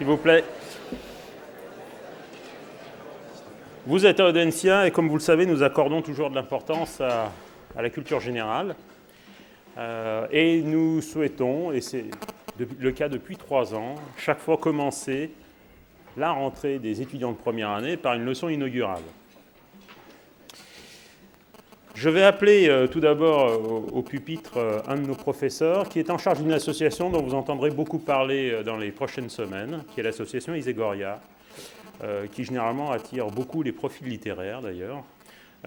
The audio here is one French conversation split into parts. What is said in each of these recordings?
s'il vous plaît. Vous êtes audensien et comme vous le savez, nous accordons toujours de l'importance à la culture générale. Et nous souhaitons, et c'est le cas depuis 3 ans, chaque fois commencer la rentrée des étudiants de première année par une leçon inaugurale. Je vais appeler tout d'abord au pupitre un de nos professeurs qui est en charge d'une association dont vous entendrez beaucoup parler dans les prochaines semaines, qui est l'association Isegoria, qui généralement attire beaucoup les profils littéraires d'ailleurs,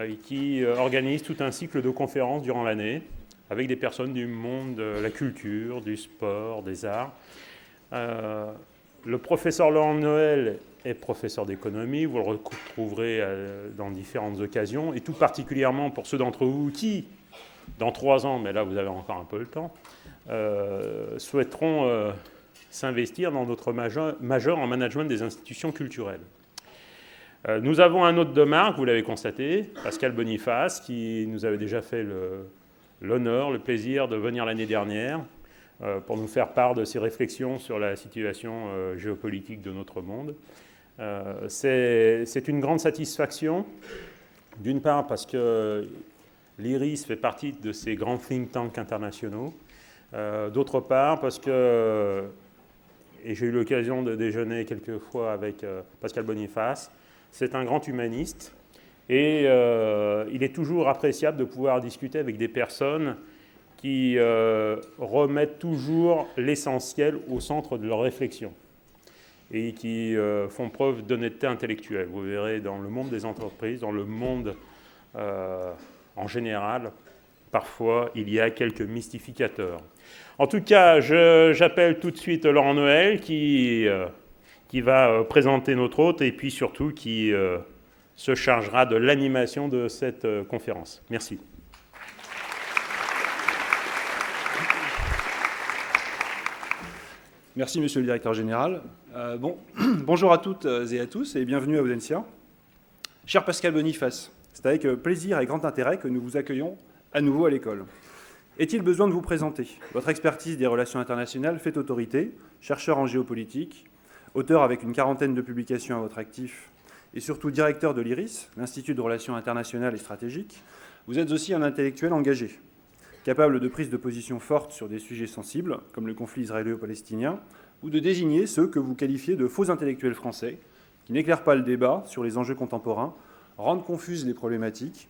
et qui organise tout un cycle de conférences durant l'année avec des personnes du monde de la culture, du sport, des arts. Le professeur Laurent Noël est professeur d'économie, vous le retrouverez dans différentes occasions, et tout particulièrement pour ceux d'entre vous qui, dans 3 ans, mais là vous avez encore un peu le temps, souhaiteront s'investir dans notre majeur en management des institutions culturelles. Nous avons un hôte de marque, vous l'avez constaté, Pascal Boniface, qui nous avait déjà fait l'honneur, le plaisir de venir l'année dernière pour nous faire part de ses réflexions sur la situation géopolitique de notre monde. C'est une grande satisfaction, d'une part parce que l'IRIS fait partie de ces grands think tanks internationaux, d'autre part parce que, et j'ai eu l'occasion de déjeuner quelques fois avec Pascal Boniface, c'est un grand humaniste et il est toujours appréciable de pouvoir discuter avec des personnes qui remettent toujours l'essentiel au centre de leur réflexion et qui font preuve d'honnêteté intellectuelle. Vous verrez dans le monde des entreprises, dans le monde en général, parfois il y a quelques mystificateurs. En tout cas, j'appelle tout de suite Laurent Noël qui va présenter notre hôte et puis surtout qui se chargera de l'animation de cette conférence. Merci. Merci, monsieur le directeur général. Bonjour à toutes et à tous et bienvenue à Audencia. Cher Pascal Boniface, c'est avec plaisir et grand intérêt que nous vous accueillons à nouveau à l'école. Est-il besoin de vous présenter? Votre expertise des relations internationales fait autorité, chercheur en géopolitique, auteur avec une 40aine de publications à votre actif et surtout directeur de l'IRIS, l'Institut de relations internationales et stratégiques. Vous êtes aussi un intellectuel engagé, capable de prise de position forte sur des sujets sensibles, comme le conflit israélo-palestinien, ou de désigner ceux que vous qualifiez de faux intellectuels français, qui n'éclairent pas le débat sur les enjeux contemporains, rendent confuses les problématiques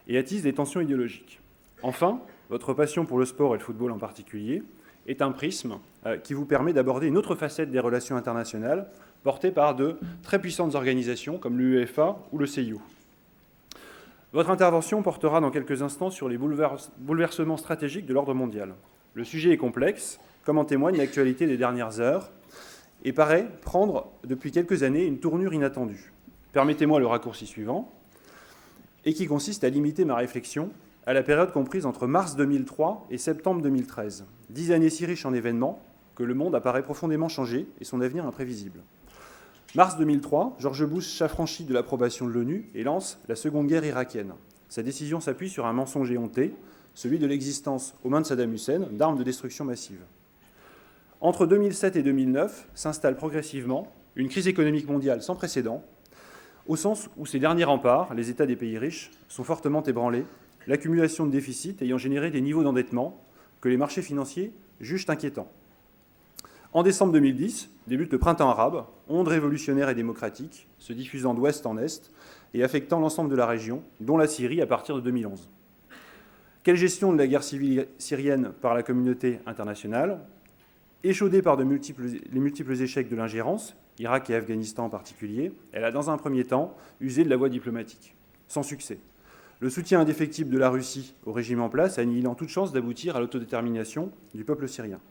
et attisent des tensions idéologiques. Enfin, votre passion pour le sport et le football en particulier est un prisme qui vous permet d'aborder une autre facette des relations internationales, portée par de très puissantes organisations comme l'UEFA ou le CIO. Votre intervention portera dans quelques instants sur les bouleversements stratégiques de l'ordre mondial. Le sujet est complexe, comme en témoigne l'actualité des dernières heures, et paraît prendre depuis quelques années une tournure inattendue. Permettez-moi le raccourci suivant, et qui consiste à limiter ma réflexion à la période comprise entre mars 2003 et septembre 2013. 10 années si riches en événements que le monde apparaît profondément changé et son avenir imprévisible. Mars 2003, George Bush s'affranchit de l'approbation de l'ONU et lance la Seconde Guerre irakienne. Sa décision s'appuie sur un mensonge éhonté, celui de l'existence, aux mains de Saddam Hussein, d'armes de destruction massive. Entre 2007 et 2009 s'installe progressivement une crise économique mondiale sans précédent, au sens où ces derniers remparts, les États des pays riches, sont fortement ébranlés, l'accumulation de déficits ayant généré des niveaux d'endettement que les marchés financiers jugent inquiétants. En décembre 2010, débute le printemps arabe, onde révolutionnaire et démocratique, se diffusant d'ouest en est et affectant l'ensemble de la région, dont la Syrie à partir de 2011. Quelle gestion de la guerre civile syrienne par la communauté internationale? Échaudée par les multiples échecs de l'ingérence, Irak et Afghanistan en particulier, elle a dans un premier temps usé de la voie diplomatique, sans succès. Le soutien indéfectible de la Russie au régime en place annihilant toute chance d'aboutir à l'autodétermination du peuple syrien.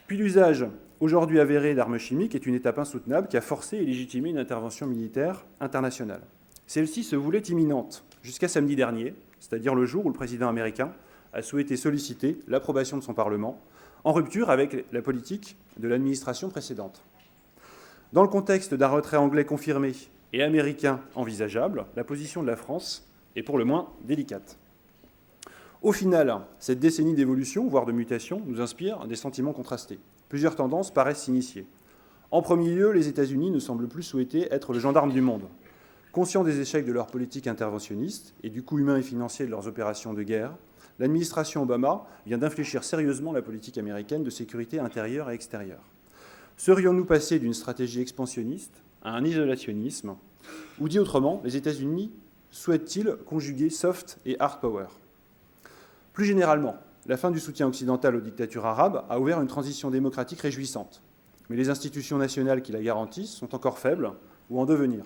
Puis l'usage, aujourd'hui avéré, d'armes chimiques est une étape insoutenable qui a forcé et légitimé une intervention militaire internationale. Celle-ci se voulait imminente jusqu'à samedi dernier, c'est-à-dire le jour où le président américain a souhaité solliciter l'approbation de son Parlement, en rupture avec la politique de l'administration précédente. Dans le contexte d'un retrait anglais confirmé et américain envisageable, la position de la France est pour le moins délicate. Au final, cette décennie d'évolution, voire de mutation, nous inspire des sentiments contrastés. Plusieurs tendances paraissent s'initier. En premier lieu, les États-Unis ne semblent plus souhaiter être le gendarme du monde. Conscients des échecs de leur politique interventionniste et du coût humain et financier de leurs opérations de guerre, l'administration Obama vient d'infléchir sérieusement la politique américaine de sécurité intérieure et extérieure. Serions-nous passés d'une stratégie expansionniste à un isolationnisme? Ou dit autrement, les États-Unis souhaitent-ils conjuguer soft et hard power? Plus généralement, la fin du soutien occidental aux dictatures arabes a ouvert une transition démocratique réjouissante. Mais les institutions nationales qui la garantissent sont encore faibles ou en devenir,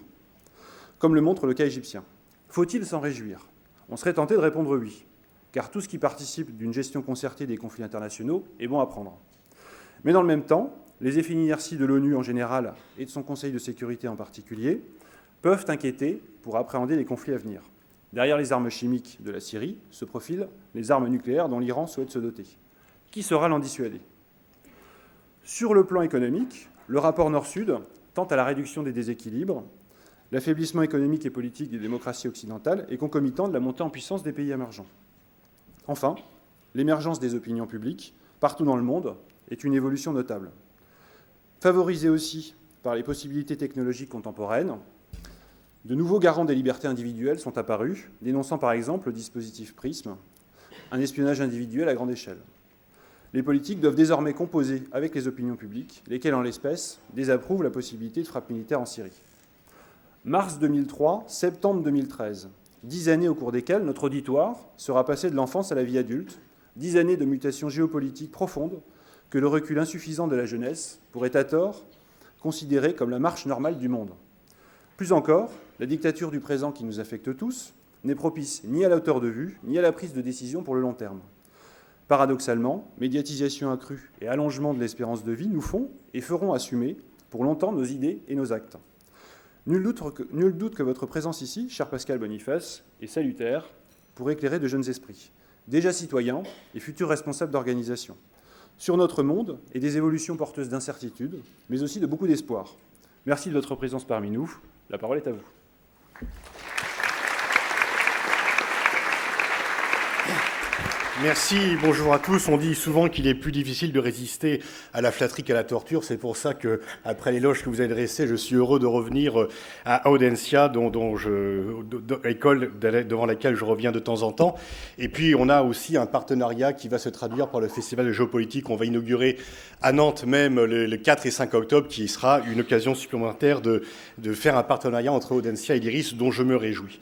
comme le montre le cas égyptien. Faut-il s'en réjouir? On serait tenté de répondre oui, car tout ce qui participe d'une gestion concertée des conflits internationaux est bon à prendre. Mais dans le même temps, les effets d'inertie de l'ONU en général et de son Conseil de sécurité en particulier peuvent inquiéter pour appréhender les conflits à venir. Derrière les armes chimiques de la Syrie se profilent les armes nucléaires dont l'Iran souhaite se doter. Qui saura l'en dissuader? Sur le plan économique, le rapport Nord-Sud tend à la réduction des déséquilibres, l'affaiblissement économique et politique des démocraties occidentales et concomitant de la montée en puissance des pays émergents. Enfin, l'émergence des opinions publiques, partout dans le monde, est une évolution notable. Favorisée aussi par les possibilités technologiques contemporaines, de nouveaux garants des libertés individuelles sont apparus, dénonçant par exemple le dispositif PRISM, un espionnage individuel à grande échelle. Les politiques doivent désormais composer avec les opinions publiques, lesquelles, en l'espèce, désapprouvent la possibilité de frappe militaire en Syrie. Mars 2003, septembre 2013, 10 années au cours desquelles notre auditoire sera passé de l'enfance à la vie adulte, 10 années de mutations géopolitiques profondes que le recul insuffisant de la jeunesse pourrait à tort considérer comme la marche normale du monde. Plus encore, la dictature du présent qui nous affecte tous n'est propice ni à la hauteur de vue, ni à la prise de décision pour le long terme. Paradoxalement, médiatisation accrue et allongement de l'espérance de vie nous font et feront assumer pour longtemps nos idées et nos actes. Nul doute que votre présence ici, cher Pascal Boniface, est salutaire pour éclairer de jeunes esprits, déjà citoyens et futurs responsables d'organisation, sur notre monde et des évolutions porteuses d'incertitude, mais aussi de beaucoup d'espoir. Merci de votre présence parmi nous. La parole est à vous. Merci, bonjour à tous. On dit souvent qu'il est plus difficile de résister à la flatterie qu'à la torture. C'est pour ça que, après l'éloge que vous avez dressé, je suis heureux de revenir à Audencia, école devant laquelle je reviens de temps en temps. Et puis, on a aussi un partenariat qui va se traduire par le Festival de géopolitique qu'on va inaugurer à Nantes même le 4 et 5 octobre, qui sera une occasion supplémentaire de faire un partenariat entre Audencia et l'IRIS, dont je me réjouis.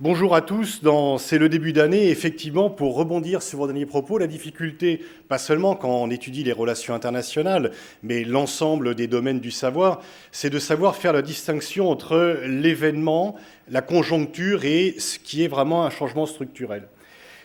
Bonjour à tous. C'est le début d'année. Effectivement, pour rebondir sur vos derniers propos, la difficulté, pas seulement quand on étudie les relations internationales, mais l'ensemble des domaines du savoir, c'est de savoir faire la distinction entre l'événement, la conjoncture et ce qui est vraiment un changement structurel.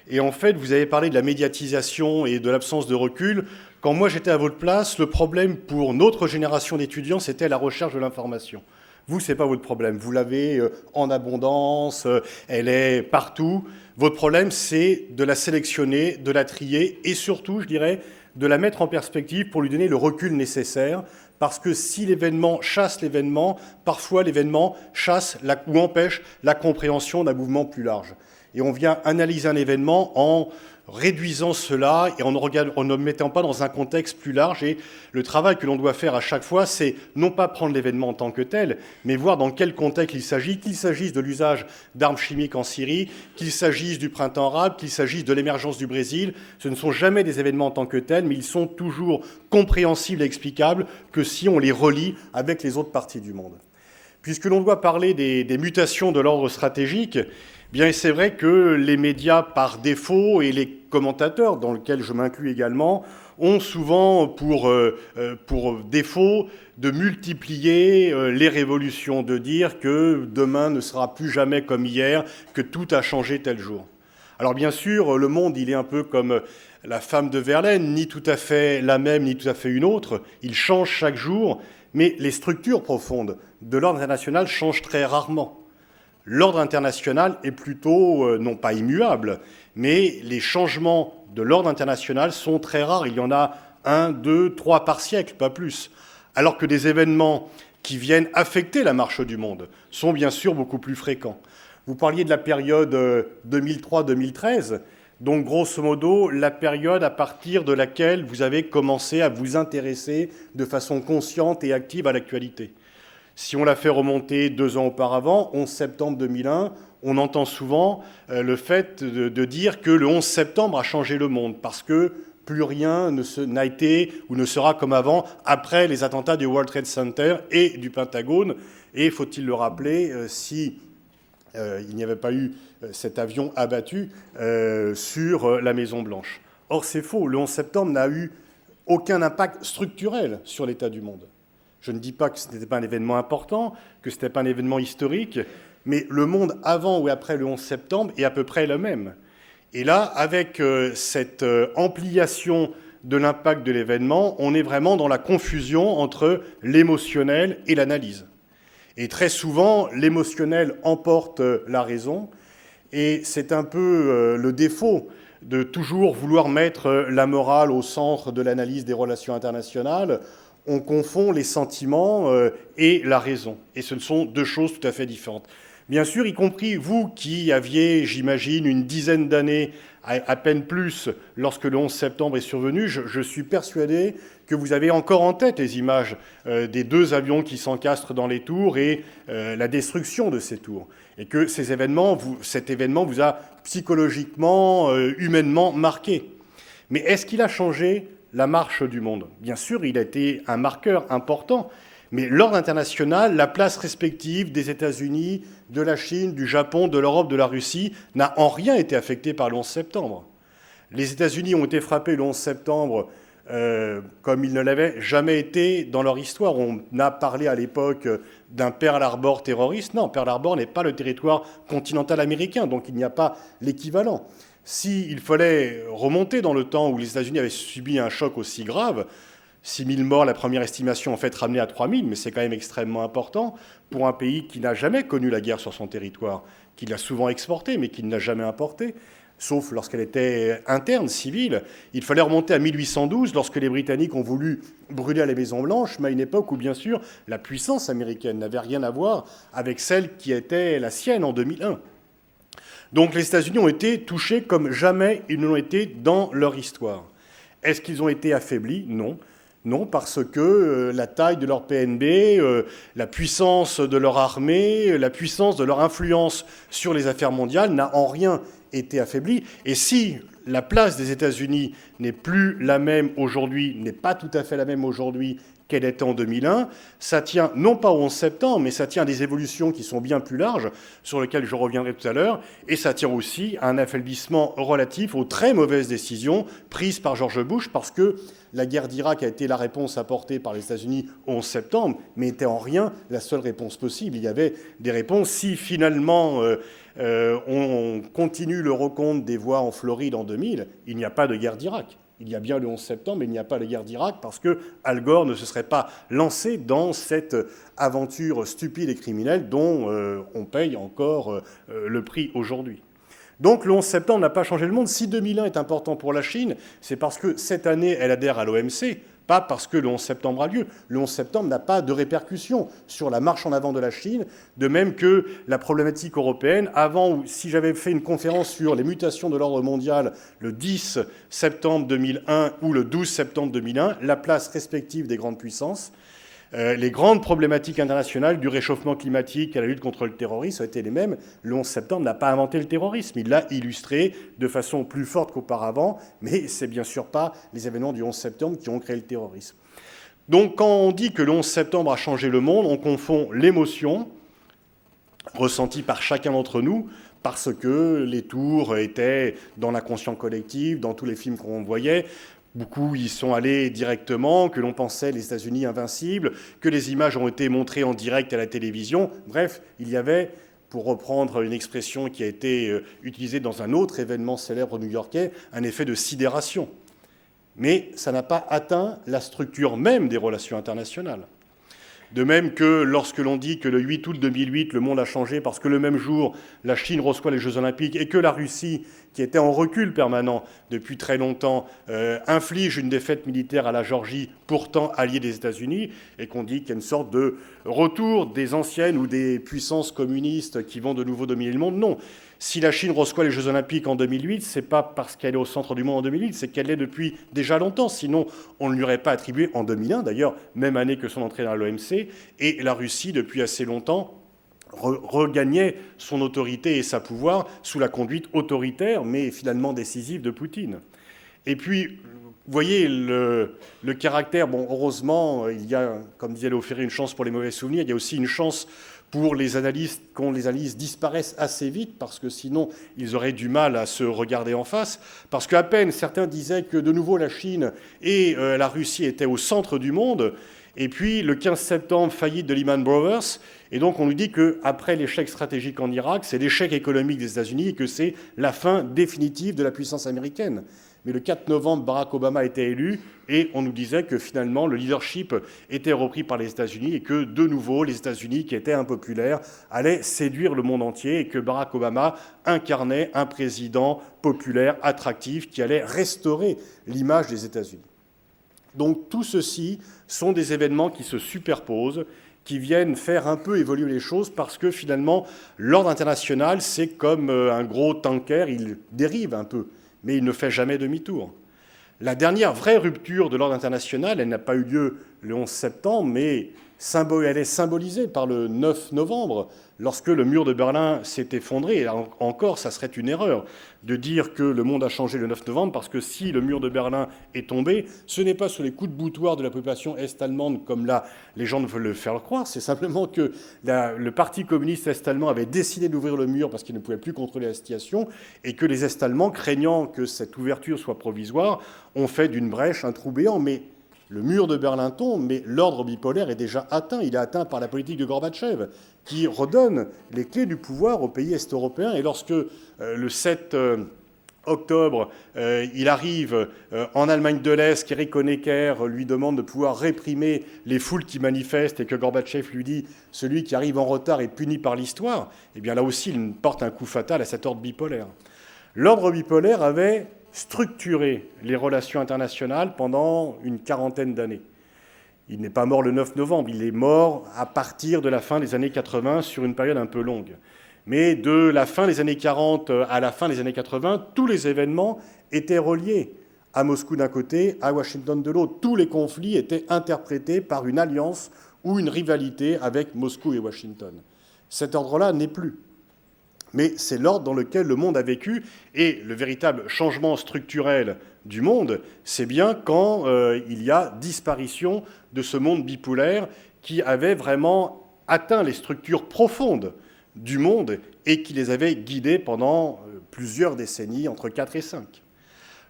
Et en fait, vous avez parlé de la médiatisation et de l'absence de recul. Quand moi j'étais à votre place, le problème pour notre génération d'étudiants, c'était la recherche de l'information. Vous, ce n'est pas votre problème. Vous l'avez en abondance, elle est partout. Votre problème, c'est de la sélectionner, de la trier et surtout, je dirais, de la mettre en perspective pour lui donner le recul nécessaire. Parce que si l'événement chasse l'événement, parfois l'événement chasse ou empêche la compréhension d'un mouvement plus large. Et on vient analyser un événement en réduisant cela et en ne mettant pas dans un contexte plus large. Et le travail que l'on doit faire à chaque fois, c'est non pas prendre l'événement en tant que tel, mais voir dans quel contexte il s'agit, qu'il s'agisse de l'usage d'armes chimiques en Syrie, qu'il s'agisse du printemps arabe, qu'il s'agisse de l'émergence du Brésil. Ce ne sont jamais des événements en tant que tels, mais ils sont toujours compréhensibles et explicables que si on les relie avec les autres parties du monde. Puisque l'on doit parler des mutations de l'ordre stratégique, bien, c'est vrai que les médias, par défaut, et les commentateurs, dans lesquels je m'inclus également, ont souvent pour défaut de multiplier les révolutions, de dire que demain ne sera plus jamais comme hier, que tout a changé tel jour. Alors bien sûr, le monde, il est un peu comme la femme de Verlaine, ni tout à fait la même, ni tout à fait une autre. Il change chaque jour, mais les structures profondes de l'ordre international changent très rarement. L'ordre international est plutôt, non pas immuable, mais les changements de l'ordre international sont très rares. Il y en a 1, 2, 3 par siècle, pas plus. Alors que des événements qui viennent affecter la marche du monde sont bien sûr beaucoup plus fréquents. Vous parliez de la période 2003-2013. Donc, grosso modo, la période à partir de laquelle vous avez commencé à vous intéresser de façon consciente et active à l'actualité. Si on l'a fait remonter 2 ans auparavant, 11 septembre 2001, on entend souvent le fait de dire que le 11 septembre a changé le monde, parce que plus rien n'a été ou ne sera comme avant après les attentats du World Trade Center et du Pentagone. Et, faut-il le rappeler, si il n'y avait pas eu cet avion abattu sur la Maison-Blanche. Or, c'est faux. Le 11 septembre n'a eu aucun impact structurel sur l'état du monde. Je ne dis pas que ce n'était pas un événement important, que ce n'était pas un événement historique, mais le monde avant ou après le 11 septembre est à peu près le même. Et là, avec cette ampliation de l'impact de l'événement, on est vraiment dans la confusion entre l'émotionnel et l'analyse. Et très souvent, l'émotionnel emporte la raison, et c'est un peu le défaut de toujours vouloir mettre la morale au centre de l'analyse des relations internationales. On confond les sentiments et la raison, et ce sont 2 choses tout à fait différentes. Bien sûr, y compris vous qui aviez, j'imagine, une dizaine d'années, à peine plus, lorsque le 11 septembre est survenu, je suis persuadé que vous avez encore en tête les images des 2 avions qui s'encastrent dans les tours et la destruction de ces tours. Et que cet événement vous a psychologiquement, humainement marqué. Mais est-ce qu'il a changé la marche du monde? Bien sûr, il a été un marqueur important. Mais l'ordre international, la place respective des États-Unis, de la Chine, du Japon, de l'Europe, de la Russie, n'a en rien été affectée par le 11 septembre. Les États-Unis ont été frappés le 11 septembre comme ils ne l'avaient jamais été dans leur histoire. On a parlé à l'époque d'un Pearl Harbor terroriste. Non, Pearl Harbor n'est pas le territoire continental américain, donc il n'y a pas l'équivalent. S'il fallait remonter dans le temps où les États-Unis avaient subi un choc aussi grave, 6 000 morts, la première estimation en fait ramenée à 3 000, mais c'est quand même extrêmement important pour un pays qui n'a jamais connu la guerre sur son territoire, qui l'a souvent exportée, mais qui ne l'a jamais importée, sauf lorsqu'elle était interne, civile. Il fallait remonter à 1812, lorsque les Britanniques ont voulu brûler à la Maison-Blanche, mais à une époque où, bien sûr, la puissance américaine n'avait rien à voir avec celle qui était la sienne en 2001. Donc les États-Unis ont été touchés comme jamais ils ne l'ont été dans leur histoire. Est-ce qu'ils ont été affaiblis? Non. Non, parce que la taille de leur PNB, la puissance de leur armée, la puissance de leur influence sur les affaires mondiales n'a en rien été affaiblie. Et si la place des États-Unis n'est plus la même aujourd'hui, n'est pas tout à fait la même aujourd'hui qu'elle était en 2001, ça tient non pas au 11 septembre, mais ça tient à des évolutions qui sont bien plus larges, sur lesquelles je reviendrai tout à l'heure, et ça tient aussi à un affaiblissement relatif aux très mauvaises décisions prises par George Bush, parce que la guerre d'Irak a été la réponse apportée par les États-Unis au 11 septembre, mais n'était en rien la seule réponse possible. Il y avait des réponses. Si finalement on continue le recompte des voix en Floride en 2000, il n'y a pas de guerre d'Irak. Il y a bien le 11 septembre, mais il n'y a pas la guerre d'Irak parce que Al Gore ne se serait pas lancé dans cette aventure stupide et criminelle dont on paye encore le prix aujourd'hui. Donc le 11 septembre n'a pas changé le monde. Si 2001 est important pour la Chine, c'est parce que cette année, elle adhère à l'OMC, pas parce que le 11 septembre a lieu. Le 11 septembre n'a pas de répercussions sur la marche en avant de la Chine, de même que la problématique européenne. Avant, si j'avais fait une conférence sur les mutations de l'ordre mondial le 10 septembre 2001 ou le 12 septembre 2001, la place respective des grandes puissances, les grandes problématiques internationales du réchauffement climatique à la lutte contre le terrorisme ont été les mêmes. Le 11 septembre n'a pas inventé le terrorisme, il l'a illustré de façon plus forte qu'auparavant, mais c'est bien sûr pas les événements du 11 septembre qui ont créé le terrorisme. Donc quand on dit que le 11 septembre a changé le monde, on confond l'émotion ressentie par chacun d'entre nous, parce que les tours étaient dans l'inconscient collectif, dans tous les films qu'on voyait. Beaucoup y sont allés directement, que l'on pensait les États-Unis invincibles, que les images ont été montrées en direct à la télévision. Bref, il y avait, pour reprendre une expression qui a été utilisée dans un autre événement célèbre new-yorkais, un effet de sidération. Mais ça n'a pas atteint la structure même des relations internationales. De même que lorsque l'on dit que le 8 août 2008, le monde a changé parce que le même jour, la Chine reçoit les Jeux Olympiques et que la Russie, qui était en recul permanent depuis très longtemps, inflige une défaite militaire à la Géorgie, pourtant alliée des États-Unis, et qu'on dit qu'il y a une sorte de retour des anciennes ou des puissances communistes qui vont de nouveau dominer le monde. Non. Si la Chine reçoit les Jeux Olympiques en 2008, ce n'est pas parce qu'elle est au centre du monde en 2008, c'est qu'elle l'est depuis déjà longtemps. Sinon, on ne lui aurait pas attribué en 2001, d'ailleurs, même année que son entrée dans l'OMC. Et la Russie, depuis assez longtemps, regagnait son autorité et sa pouvoir sous la conduite autoritaire, mais finalement décisive de Poutine. Et puis, vous voyez le caractère, bon, heureusement, il y a, comme disait Léo Ferré, une chance pour les mauvais souvenirs, il y a aussi une chance pour les analystes, quand les analystes disparaissent assez vite, parce que sinon, ils auraient du mal à se regarder en face, parce qu'à peine, certains disaient que de nouveau la Chine et la Russie étaient au centre du monde, et puis le 15 septembre, faillite de Lehman Brothers, et donc on nous dit qu'après l'échec stratégique en Irak, c'est l'échec économique des États-Unis et que c'est la fin définitive de la puissance américaine. Mais le 4 novembre, Barack Obama était élu et on nous disait que finalement le leadership était repris par les États-Unis et que de nouveau les États-Unis, qui étaient impopulaires, allaient séduire le monde entier et que Barack Obama incarnait un président populaire, attractif, qui allait restaurer l'image des États-Unis. Donc tout ceci sont des événements qui se superposent, qui viennent faire un peu évoluer les choses parce que finalement l'ordre international, c'est comme un gros tanker, il dérive un peu, mais il ne fait jamais demi-tour. La dernière vraie rupture de l'ordre international, elle n'a pas eu lieu le 11 septembre, mais elle est symbolisée par le 9 novembre, lorsque le mur de Berlin s'est effondré. Et encore, ça serait une erreur de dire que le monde a changé le 9 novembre, parce que si le mur de Berlin est tombé, ce n'est pas sur les coups de boutoir de la population est-allemande, comme là les gens veulent le faire croire, c'est simplement que le Parti communiste est-allemand avait décidé d'ouvrir le mur parce qu'il ne pouvait plus contrôler la situation, et que les est-allemands, craignant que cette ouverture soit provisoire, ont fait d'une brèche un trou béant. Mais le mur de Berlin tombe, mais l'ordre bipolaire est déjà atteint. Il est atteint par la politique de Gorbatchev, qui redonne les clés du pouvoir aux pays est-européens. Et lorsque le 7 octobre, il arrive en Allemagne de l'Est, qu'Erich Honecker lui demande de pouvoir réprimer les foules qui manifestent et que Gorbatchev lui dit « celui qui arrive en retard est puni par l'histoire », eh bien là aussi, il porte un coup fatal à cet ordre bipolaire. L'ordre bipolaire avait structuré les relations internationales pendant une quarantaine d'années. Il n'est pas mort le 9 novembre, il est mort à partir de la fin des années 80 sur une période un peu longue. Mais de la fin des années 40 à la fin des années 80, tous les événements étaient reliés à Moscou d'un côté, à Washington de l'autre. Tous les conflits étaient interprétés par une alliance ou une rivalité avec Moscou et Washington. Cet ordre-là n'est plus. Mais c'est l'ordre dans lequel le monde a vécu, et le véritable changement structurel du monde, c'est bien quand il y a disparition de ce monde bipolaire qui avait vraiment atteint les structures profondes du monde et qui les avait guidés pendant plusieurs décennies, entre 4 et 5.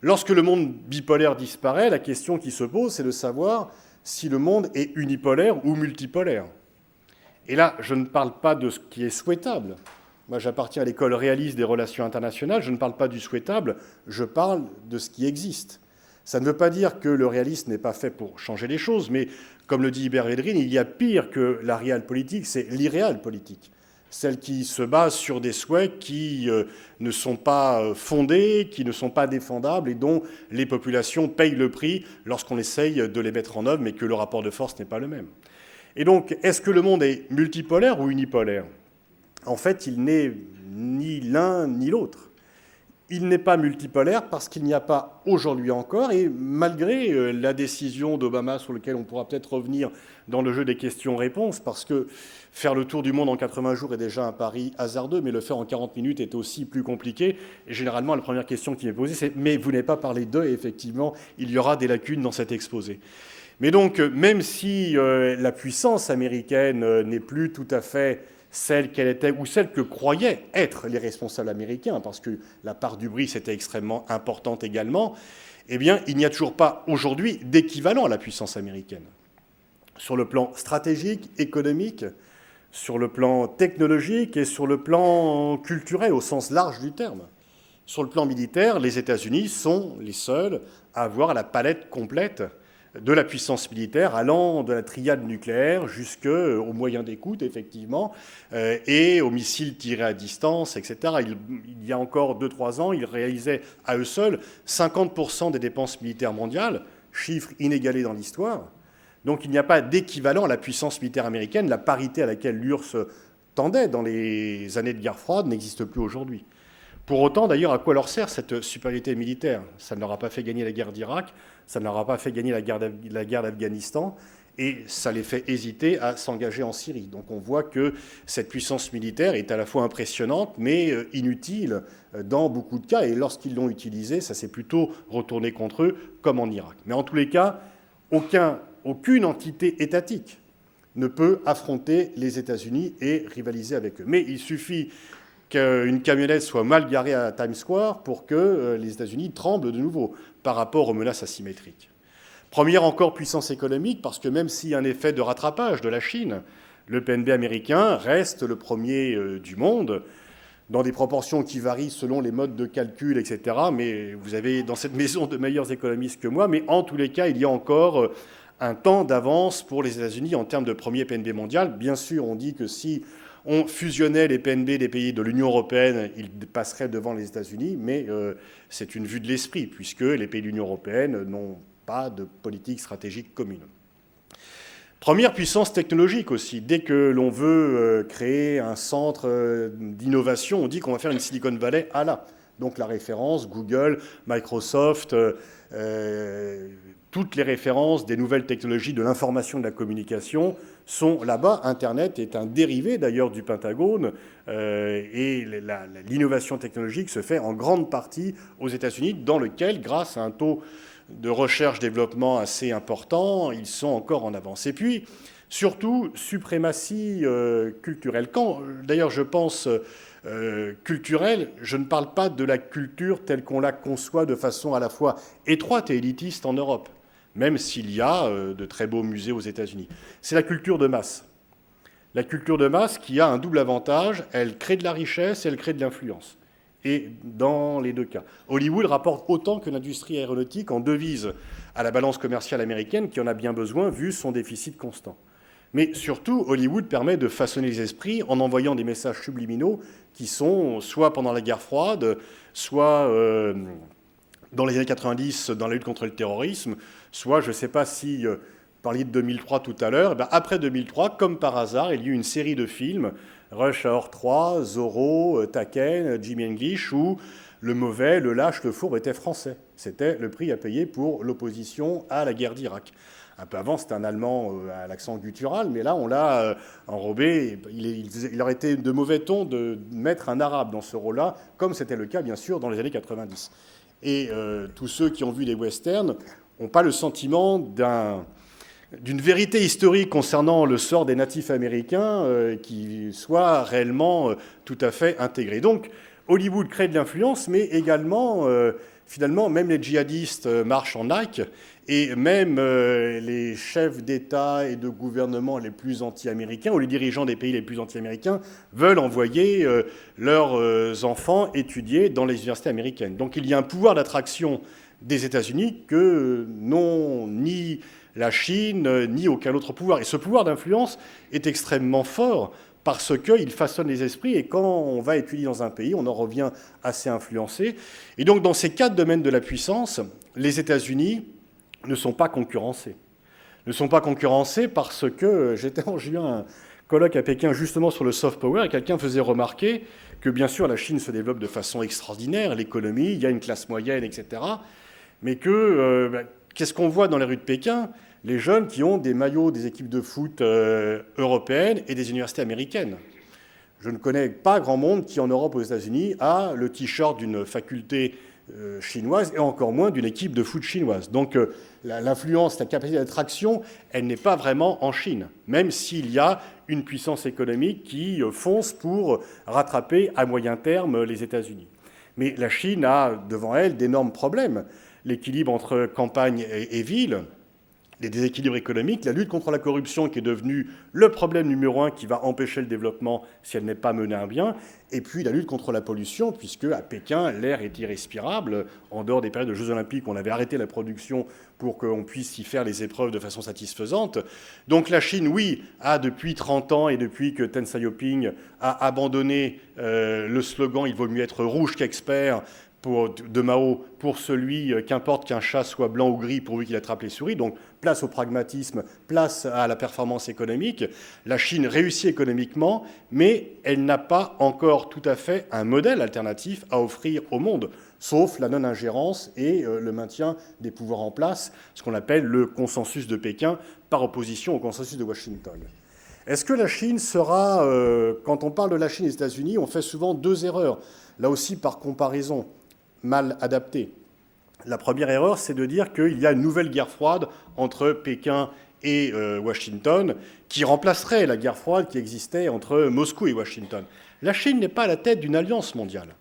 Lorsque le monde bipolaire disparaît, la question qui se pose, c'est de savoir si le monde est unipolaire ou multipolaire. Et là, je ne parle pas de ce qui est souhaitable. Moi, j'appartiens à l'école réaliste des relations internationales. Je ne parle pas du souhaitable, je parle de ce qui existe. Ça ne veut pas dire que le réalisme n'est pas fait pour changer les choses, mais comme le dit Hubert Védrine, il y a pire que la réelle politique, c'est l'irréelle politique. Celle qui se base sur des souhaits qui ne sont pas fondés, qui ne sont pas défendables et dont les populations payent le prix lorsqu'on essaye de les mettre en œuvre, mais que le rapport de force n'est pas le même. Et donc, est-ce que le monde est multipolaire ou unipolaire ? En fait, il n'est ni l'un ni l'autre. Il n'est pas multipolaire parce qu'il n'y a pas aujourd'hui encore, et malgré la décision d'Obama sur laquelle on pourra peut-être revenir dans le jeu des questions-réponses, parce que faire le tour du monde en 80 jours est déjà un pari hasardeux, mais le faire en 40 minutes est aussi plus compliqué. Et généralement, la première question qui m'est posée, c'est « mais vous n'avez pas parlé d'eux ?» Et effectivement, il y aura des lacunes dans cet exposé. Mais donc, même si la puissance américaine n'est plus tout à fait celle qu'elle était, ou celle que croyaient être les responsables américains, parce que la part du BRICS était extrêmement importante également, eh bien, il n'y a toujours pas aujourd'hui d'équivalent à la puissance américaine. Sur le plan stratégique, économique, sur le plan technologique et sur le plan culturel, au sens large du terme. Sur le plan militaire, les États-Unis sont les seuls à avoir la palette complète de la puissance militaire, allant de la triade nucléaire jusqu'aux moyens d'écoute, effectivement, et aux missiles tirés à distance, etc. Il y a encore 2-3 ans, ils réalisaient à eux seuls 50% des dépenses militaires mondiales, chiffre inégalé dans l'histoire. Donc il n'y a pas d'équivalent à la puissance militaire américaine. La parité à laquelle l'URSS tendait dans les années de guerre froide n'existe plus aujourd'hui. Pour autant, d'ailleurs, à quoi leur sert cette supériorité militaire? Ça ne leur a pas fait gagner la guerre d'Irak, ça ne leur a pas fait gagner la guerre d'Afghanistan, et ça les fait hésiter à s'engager en Syrie. Donc on voit que cette puissance militaire est à la fois impressionnante, mais inutile dans beaucoup de cas, et lorsqu'ils l'ont utilisée, ça s'est plutôt retourné contre eux, comme en Irak. Mais en tous les cas, aucune entité étatique ne peut affronter les États-Unis et rivaliser avec eux. Mais il suffit qu'une camionnette soit mal garée à Times Square pour que les États-Unis tremblent de nouveau par rapport aux menaces asymétriques. Première encore puissance économique, parce que même s'il y a un effet de rattrapage de la Chine, le PNB américain reste le premier du monde, dans des proportions qui varient selon les modes de calcul, etc. Mais vous avez dans cette maison de meilleurs économistes que moi, mais en tous les cas, il y a encore un temps d'avance pour les États-Unis en termes de premier PNB mondial. Bien sûr, on dit que si on fusionnait les PNB des pays de l'Union européenne, ils passeraient devant les États-Unis, mais c'est une vue de l'esprit, puisque les pays de l'Union européenne n'ont pas de politique stratégique commune. Première puissance technologique aussi. Dès que l'on veut créer un centre d'innovation, on dit qu'on va faire une Silicon Valley à la. Donc la référence, Google, Microsoft, toutes les références des nouvelles technologies de l'information et de la communication sont là-bas. Internet est un dérivé d'ailleurs du Pentagone et l'innovation technologique se fait en grande partie aux États-Unis, dans lequel, grâce à un taux de recherche-développement assez important, ils sont encore en avance. Et puis, surtout, suprématie culturelle. Quand, d'ailleurs, je pense culturelle, je ne parle pas de la culture telle qu'on la conçoit de façon à la fois étroite et élitiste en Europe, même s'il y a de très beaux musées aux États-Unis. C'est la culture de masse. La culture de masse qui a un double avantage, elle crée de la richesse et elle crée de l'influence. Et dans les deux cas. Hollywood rapporte autant que l'industrie aéronautique en devises à la balance commerciale américaine, qui en a bien besoin vu son déficit constant. Mais surtout, Hollywood permet de façonner les esprits en envoyant des messages subliminaux qui sont soit pendant la guerre froide, soit dans les années 90 dans la lutte contre le terrorisme, soit, je ne sais pas si vous parliez de 2003 tout à l'heure, après 2003, comme par hasard, il y a eu une série de films, Rush Hour 3, Zorro, Taken, Jimi English, où le mauvais, le lâche, le fourbe était français. C'était le prix à payer pour l'opposition à la guerre d'Irak. Un peu avant, c'était un Allemand à l'accent guttural, mais là, on l'a enrobé. Il aurait été de mauvais ton de mettre un Arabe dans ce rôle-là, comme c'était le cas, bien sûr, dans les années 90. Et tous ceux qui ont vu les westerns n'ont pas le sentiment d'une vérité historique concernant le sort des natifs américains qui soit réellement tout à fait intégrée. Donc, Hollywood crée de l'influence, mais également, finalement, même les djihadistes marchent en Nike, et même les chefs d'État et de gouvernement les plus anti-américains, ou les dirigeants des pays les plus anti-américains, veulent envoyer leurs enfants étudier dans les universités américaines. Donc il y a un pouvoir d'attraction des États-Unis que n'ont ni la Chine, ni aucun autre pouvoir. Et ce pouvoir d'influence est extrêmement fort parce qu'il façonne les esprits, et quand on va étudier dans un pays, on en revient assez influencé. Et donc dans ces 4 domaines de la puissance, les États-Unis ne sont pas concurrencés. Ne sont pas concurrencés parce que j'étais en juin à un colloque à Pékin justement sur le soft power, et quelqu'un faisait remarquer que bien sûr la Chine se développe de façon extraordinaire, l'économie, il y a une classe moyenne, etc. Mais que qu'est-ce qu'on voit dans les rues de Pékin? Les jeunes qui ont des maillots des équipes de foot européennes et des universités américaines. Je ne connais pas grand monde qui, en Europe, aux États-Unis, a le t-shirt d'une faculté chinoise et encore moins d'une équipe de foot chinoise. Donc l'influence, la capacité d'attraction, elle n'est pas vraiment en Chine, même s'il y a une puissance économique qui fonce pour rattraper à moyen terme les États-Unis. Mais la Chine a devant elle d'énormes problèmes. L'équilibre entre campagne et ville, les déséquilibres économiques, la lutte contre la corruption qui est devenue le problème numéro 1 qui va empêcher le développement si elle n'est pas menée à bien, et puis la lutte contre la pollution, puisque à Pékin, l'air est irrespirable. En dehors des périodes de Jeux Olympiques, on avait arrêté la production pour qu'on puisse y faire les épreuves de façon satisfaisante. Donc la Chine, oui, a depuis 30 ans, et depuis que Deng Xiaoping a abandonné le slogan « il vaut mieux être rouge qu'expert », de Mao pour celui qu'importe qu'un chat soit blanc ou gris pourvu qu'il attrape les souris. Donc place au pragmatisme, place à la performance économique. La Chine réussit économiquement, mais elle n'a pas encore tout à fait un modèle alternatif à offrir au monde, sauf la non-ingérence et le maintien des pouvoirs en place, ce qu'on appelle le consensus de Pékin par opposition au consensus de Washington. Est-ce que la Chine sera... quand on parle de la Chine et des États-Unis, on fait souvent deux erreurs, là aussi par comparaison, mal adaptée. La première erreur, c'est de dire qu'il y a une nouvelle guerre froide entre Pékin et Washington qui remplacerait la guerre froide qui existait entre Moscou et Washington. La Chine n'est pas à la tête d'une alliance mondiale.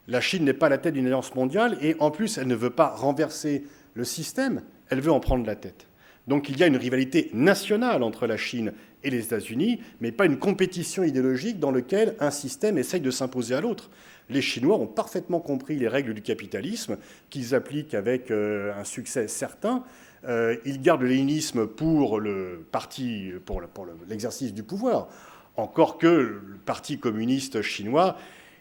La Chine n'est pas à la tête d'une alliance mondiale et en plus, elle ne veut pas renverser le système, elle veut en prendre la tête. Donc il y a une rivalité nationale entre la Chine et les États-Unis, mais pas une compétition idéologique dans laquelle un système essaye de s'imposer à l'autre. Les Chinois ont parfaitement compris les règles du capitalisme, qu'ils appliquent avec un succès certain. Ils gardent le léninisme pour le parti, pour l'exercice du pouvoir, encore que le Parti communiste chinois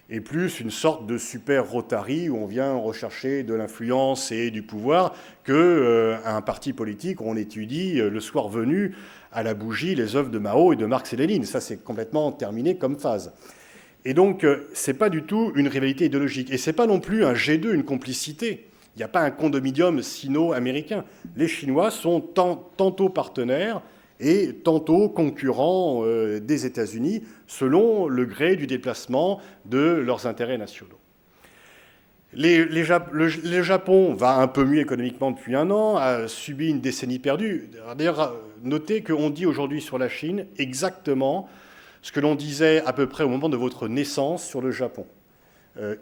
est plus une sorte de super Rotary où on vient rechercher de l'influence et du pouvoir qu'un parti politique où on étudie le soir venu à la bougie les œuvres de Mao et de Marx et Lénine. Ça, c'est complètement terminé comme phase. Et donc, ce n'est pas du tout une rivalité idéologique. Et ce n'est pas non plus un G2, une complicité. Il n'y a pas un condominium sino-américain. Les Chinois sont tantôt partenaires et tantôt concurrents des États-Unis, selon le gré du déplacement de leurs intérêts nationaux. Le Japon va un peu mieux économiquement depuis un an, a subi une décennie perdue. D'ailleurs, notez qu'on dit aujourd'hui sur la Chine exactement ce que l'on disait à peu près au moment de votre naissance sur le Japon.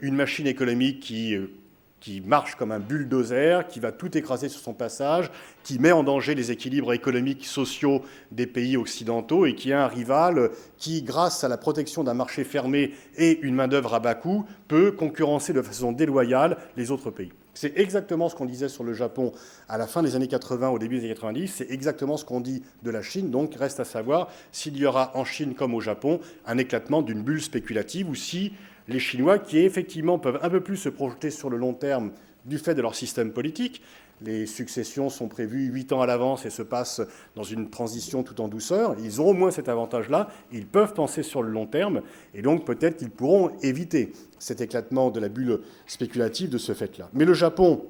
Une machine économique qui marche comme un bulldozer, qui va tout écraser sur son passage, qui met en danger les équilibres économiques, sociaux des pays occidentaux et qui a un rival qui, grâce à la protection d'un marché fermé et une main-d'œuvre à bas coût, peut concurrencer de façon déloyale les autres pays. C'est exactement ce qu'on disait sur le Japon à la fin des années 80, au début des années 90. C'est exactement ce qu'on dit de la Chine. Donc, reste à savoir s'il y aura en Chine comme au Japon un éclatement d'une bulle spéculative ou si les Chinois, qui effectivement peuvent un peu plus se projeter sur le long terme du fait de leur système politique, les successions sont prévues 8 ans à l'avance et se passent dans une transition tout en douceur, ils ont au moins cet avantage-là, ils peuvent penser sur le long terme, et donc peut-être qu'ils pourront éviter cet éclatement de la bulle spéculative de ce fait-là. Mais le Japon,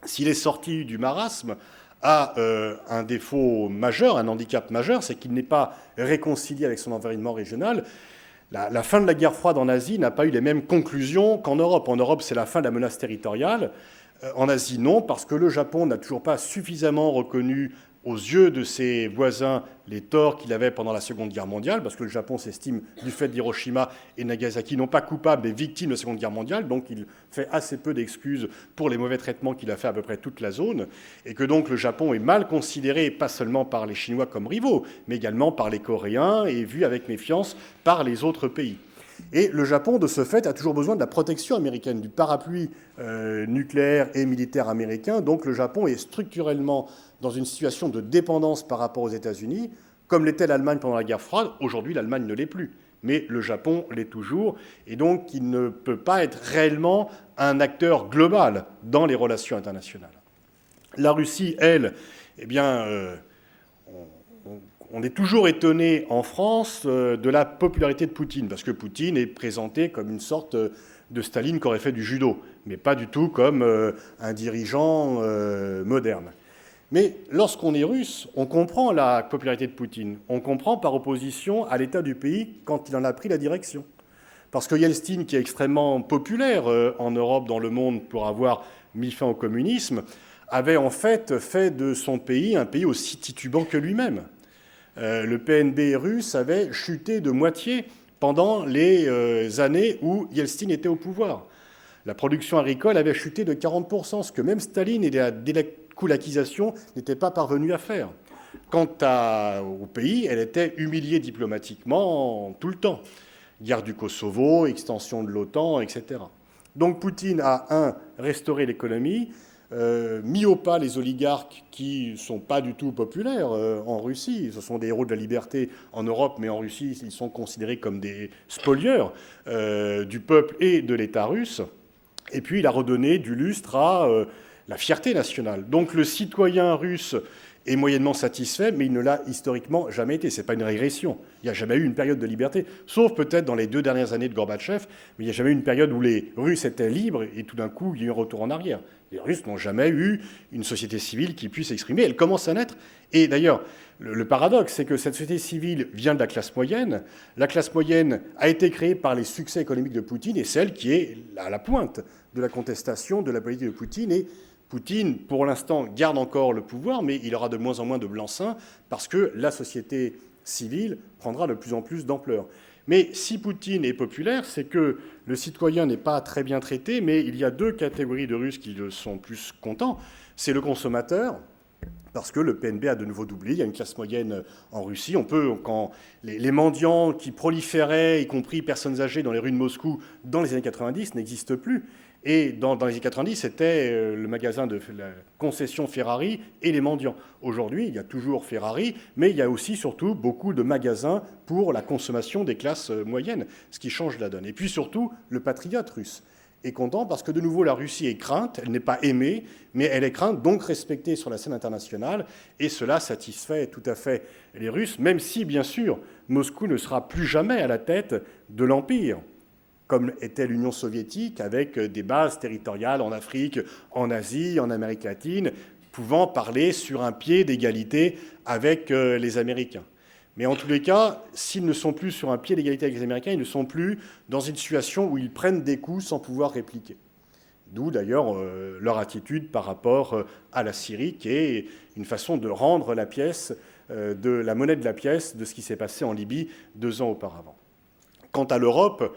s'il est sorti du marasme, a un défaut majeur, un handicap majeur, c'est qu'il n'est pas réconcilié avec son environnement régional. La fin de la guerre froide en Asie n'a pas eu les mêmes conclusions qu'en Europe. En Europe, c'est la fin de la menace territoriale. En Asie, non, parce que le Japon n'a toujours pas suffisamment reconnu aux yeux de ses voisins les torts qu'il avait pendant la Seconde Guerre mondiale, parce que le Japon s'estime, du fait d'Hiroshima et Nagasaki, non pas coupable, mais victime de la Seconde Guerre mondiale, donc il fait assez peu d'excuses pour les mauvais traitements qu'il a fait à peu près toute la zone, et que donc le Japon est mal considéré, pas seulement par les Chinois comme rivaux, mais également par les Coréens, et vu avec méfiance par les autres pays. Et le Japon, de ce fait, a toujours besoin de la protection américaine, du parapluie nucléaire et militaire américain. Donc le Japon est structurellement dans une situation de dépendance par rapport aux États-Unis, comme l'était l'Allemagne pendant la guerre froide. Aujourd'hui, l'Allemagne ne l'est plus, mais le Japon l'est toujours. Et donc il ne peut pas être réellement un acteur global dans les relations internationales. La Russie, elle, eh bien... On est toujours étonné en France de la popularité de Poutine, parce que Poutine est présenté comme une sorte de Staline qui aurait fait du judo, mais pas du tout comme un dirigeant moderne. Mais lorsqu'on est russe, on comprend la popularité de Poutine. On comprend par opposition à l'état du pays quand il en a pris la direction. Parce que Yeltsin, qui est extrêmement populaire en Europe, dans le monde, pour avoir mis fin au communisme, avait en fait de son pays un pays aussi titubant que lui-même. Le PNB russe avait chuté de moitié pendant les années où Yeltsin était au pouvoir. La production agricole avait chuté de 40%, ce que même Staline et la découlakisation n'étaient pas parvenus à faire. Quant au pays, elle était humiliée diplomatiquement tout le temps. Guerre du Kosovo, extension de l'OTAN, etc. Donc Poutine a, restauré l'économie, mis au pas les oligarques qui ne sont pas du tout populaires en Russie. Ce sont des héros de la liberté en Europe, mais en Russie, ils sont considérés comme des spolieurs du peuple et de l'État russe. Et puis il a redonné du lustre à la fierté nationale. Donc le citoyen russe est moyennement satisfait, mais il ne l'a historiquement jamais été. Ce n'est pas une régression. Il n'y a jamais eu une période de liberté, sauf peut-être dans les 2 dernières années de Gorbatchev, mais il n'y a jamais eu une période où les Russes étaient libres et tout d'un coup, il y a eu un retour en arrière. Les Russes n'ont jamais eu une société civile qui puisse s'exprimer. Elle commence à naître. Et d'ailleurs, le paradoxe, c'est que cette société civile vient de la classe moyenne. La classe moyenne a été créée par les succès économiques de Poutine et celle qui est à la pointe de la contestation de la politique de Poutine. Et Poutine, pour l'instant, garde encore le pouvoir, mais il aura de moins en moins de blanc-seing parce que la société civile prendra de plus en plus d'ampleur. Mais si Poutine est populaire, c'est que le citoyen n'est pas très bien traité, mais il y a 2 catégories de Russes qui sont plus contents. C'est le consommateur, parce que le PNB a de nouveau doublé, il y a une classe moyenne en Russie. On peut, quand les mendiants qui proliféraient, y compris personnes âgées dans les rues de Moscou dans les années 90, n'existent plus. Et dans les années 90, c'était le magasin de la concession Ferrari et les mendiants. Aujourd'hui, il y a toujours Ferrari, mais il y a aussi surtout beaucoup de magasins pour la consommation des classes moyennes, ce qui change la donne. Et puis surtout, le patriote russe est content parce que de nouveau, la Russie est crainte, elle n'est pas aimée, mais elle est crainte, donc respectée sur la scène internationale, et cela satisfait tout à fait les Russes, même si, bien sûr, Moscou ne sera plus jamais à la tête de l'Empire, comme était l'Union soviétique, avec des bases territoriales en Afrique, en Asie, en Amérique latine, pouvant parler sur un pied d'égalité avec les Américains. Mais en tous les cas, s'ils ne sont plus sur un pied d'égalité avec les Américains, ils ne sont plus dans une situation où ils prennent des coups sans pouvoir répliquer. D'où d'ailleurs leur attitude par rapport à la Syrie, qui est une façon de rendre la pièce, de la monnaie de la pièce de ce qui s'est passé en Libye 2 ans auparavant. Quant à l'Europe,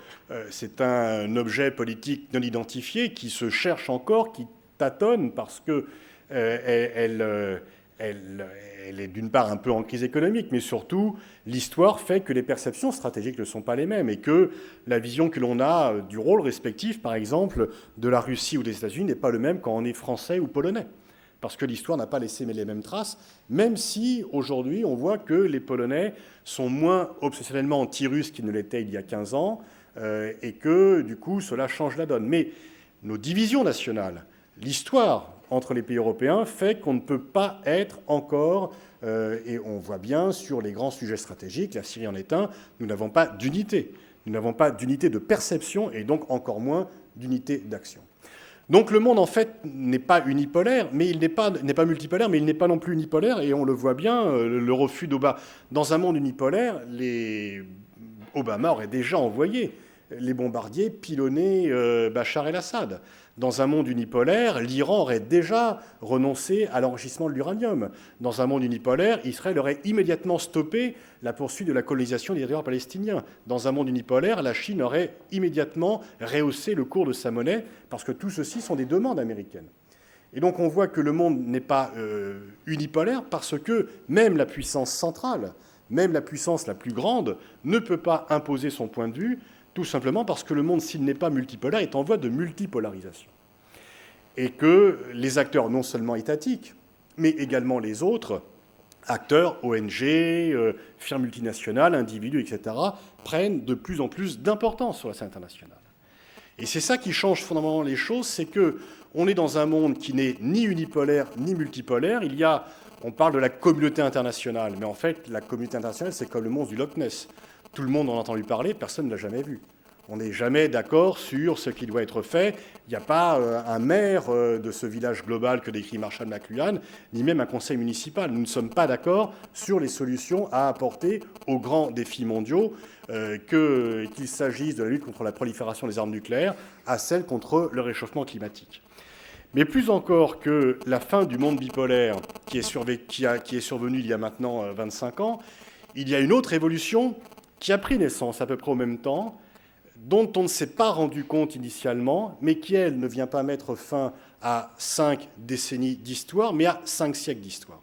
c'est un objet politique non identifié qui se cherche encore, qui tâtonne parce qu'elle est d'une part un peu en crise économique, mais surtout l'histoire fait que les perceptions stratégiques ne sont pas les mêmes et que la vision que l'on a du rôle respectif, par exemple, de la Russie ou des États-Unis n'est pas le même quand on est français ou polonais. Parce que l'histoire n'a pas laissé les mêmes traces, même si aujourd'hui on voit que les Polonais sont moins obsessionnellement anti-russes qu'ils ne l'étaient il y a 15 ans, et que du coup cela change la donne. Mais nos divisions nationales, l'histoire entre les pays européens fait qu'on ne peut pas être encore, et on voit bien sur les grands sujets stratégiques, la Syrie en est un, nous n'avons pas d'unité. Nous n'avons pas d'unité de perception et donc encore moins d'unité d'action. Donc le monde, en fait, n'est pas unipolaire, mais il n'est pas multipolaire, mais il n'est pas non plus unipolaire, et on le voit bien, le refus d'Obama. Dans un monde unipolaire, Obama aurait déjà envoyé les bombardiers pilonner Bachar el-Assad. Dans un monde unipolaire, l'Iran aurait déjà renoncé à l'enrichissement de l'uranium. Dans un monde unipolaire, Israël aurait immédiatement stoppé la poursuite de la colonisation des territoires palestiniens. Dans un monde unipolaire, la Chine aurait immédiatement rehaussé le cours de sa monnaie, parce que tout ceci sont des demandes américaines. Et donc on voit que le monde n'est pas unipolaire, parce que même la puissance centrale, même la puissance la plus grande, ne peut pas imposer son point de vue, tout simplement parce que le monde, s'il n'est pas multipolaire, est en voie de multipolarisation. Et que les acteurs, non seulement étatiques, mais également les autres, acteurs, ONG, firmes multinationales, individus, etc., prennent de plus en plus d'importance sur la scène internationale. Et c'est ça qui change fondamentalement les choses, c'est qu'on est dans un monde qui n'est ni unipolaire ni multipolaire. On parle de la communauté internationale, mais en fait, la communauté internationale, c'est comme le monstre du Loch Ness. Tout le monde en a entendu parler, personne ne l'a jamais vu. On n'est jamais d'accord sur ce qui doit être fait. Il n'y a pas un maire de ce village global que décrit Marshall McLuhan, ni même un conseil municipal. Nous ne sommes pas d'accord sur les solutions à apporter aux grands défis mondiaux, qu'il s'agisse de la lutte contre la prolifération des armes nucléaires à celle contre le réchauffement climatique. Mais plus encore que la fin du monde bipolaire qui est survenue il y a maintenant 25 ans, il y a une autre évolution qui a pris naissance à peu près au même temps, dont on ne s'est pas rendu compte initialement, mais qui, elle, ne vient pas mettre fin à 5 décennies d'histoire, mais à 5 siècles d'histoire.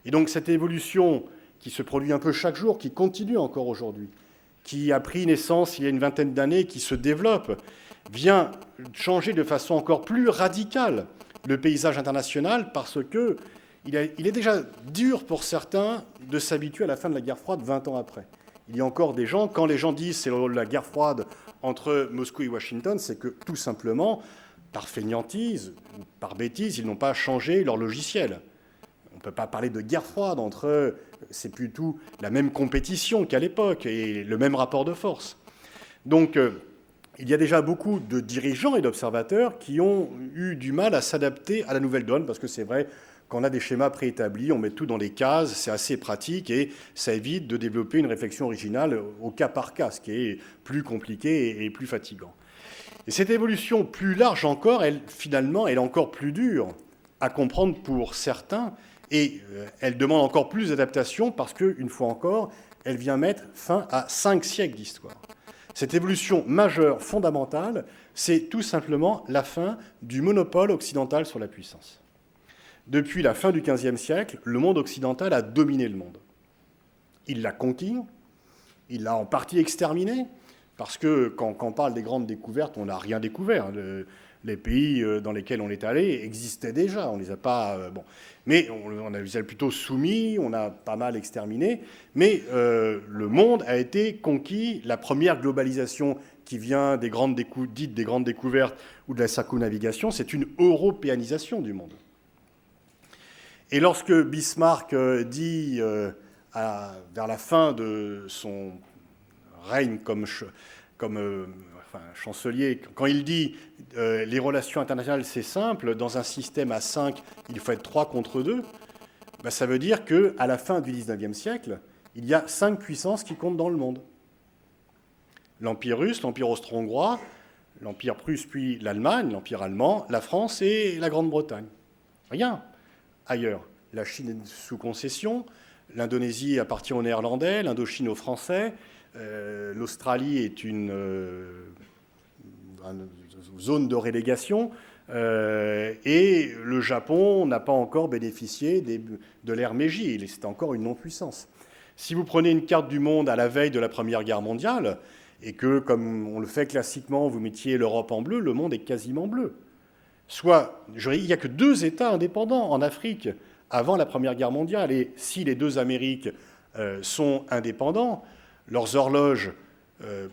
Et donc cette évolution qui se produit un peu chaque jour, qui continue encore aujourd'hui, qui a pris naissance il y a une vingtaine d'années, qui se développe, vient changer de façon encore plus radicale le paysage international, parce qu'il est déjà dur pour certains de s'habituer à la fin de la guerre froide 20 ans après. Il y a encore des gens, quand les gens disent c'est la guerre froide entre Moscou et Washington, c'est que tout simplement, par fainéantise ou par bêtise, ils n'ont pas changé leur logiciel. On ne peut pas parler de guerre froide entre eux, c'est plutôt la même compétition qu'à l'époque et le même rapport de force. Donc, il y a déjà beaucoup de dirigeants et d'observateurs qui ont eu du mal à s'adapter à la nouvelle donne, parce que c'est vrai qu'on a des schémas préétablis, on met tout dans les cases, c'est assez pratique et ça évite de développer une réflexion originale au cas par cas, ce qui est plus compliqué et plus fatigant. Et cette évolution plus large encore, finalement, elle est encore plus dure à comprendre pour certains et elle demande encore plus d'adaptation parce qu'une fois encore, elle vient mettre fin à 5 siècles d'histoire. Cette évolution majeure, fondamentale, c'est tout simplement la fin du monopole occidental sur la puissance. Depuis la fin du XVe siècle, le monde occidental a dominé le monde. Il l'a conquis, il l'a en partie exterminé, parce que quand on parle des grandes découvertes, on n'a rien découvert. Les pays dans lesquels on est allé existaient déjà, on ne les a pas... Mais on a les a plutôt soumis, on a pas mal exterminé, mais le monde a été conquis. La première globalisation qui vient des dites des grandes découvertes ou de la circumnavigation, c'est une européanisation du monde. Et lorsque Bismarck dit, vers la fin de son règne comme chancelier, quand il dit les relations internationales, c'est simple, dans un système à 5, il faut être 3 contre 2, ben ça veut dire qu'à la fin du XIXe siècle, il y a 5 puissances qui comptent dans le monde. L'Empire russe, l'Empire austro-hongrois, l'Empire prusse, puis l'Allemagne, l'Empire allemand, la France et la Grande-Bretagne. Rien ailleurs. La Chine est sous concession, l'Indonésie appartient aux Néerlandais, l'Indochine aux Français, l'Australie est une zone de relégation, et le Japon n'a pas encore bénéficié de l'ère Meiji, c'est encore une non-puissance. Si vous prenez une carte du monde à la veille de la Première Guerre mondiale, et que, comme on le fait classiquement, vous mettiez l'Europe en bleu, le monde est quasiment bleu. Soit, il n'y a que 2 États indépendants en Afrique avant la Première Guerre mondiale. Et si les 2 Amériques sont indépendants, leurs horloges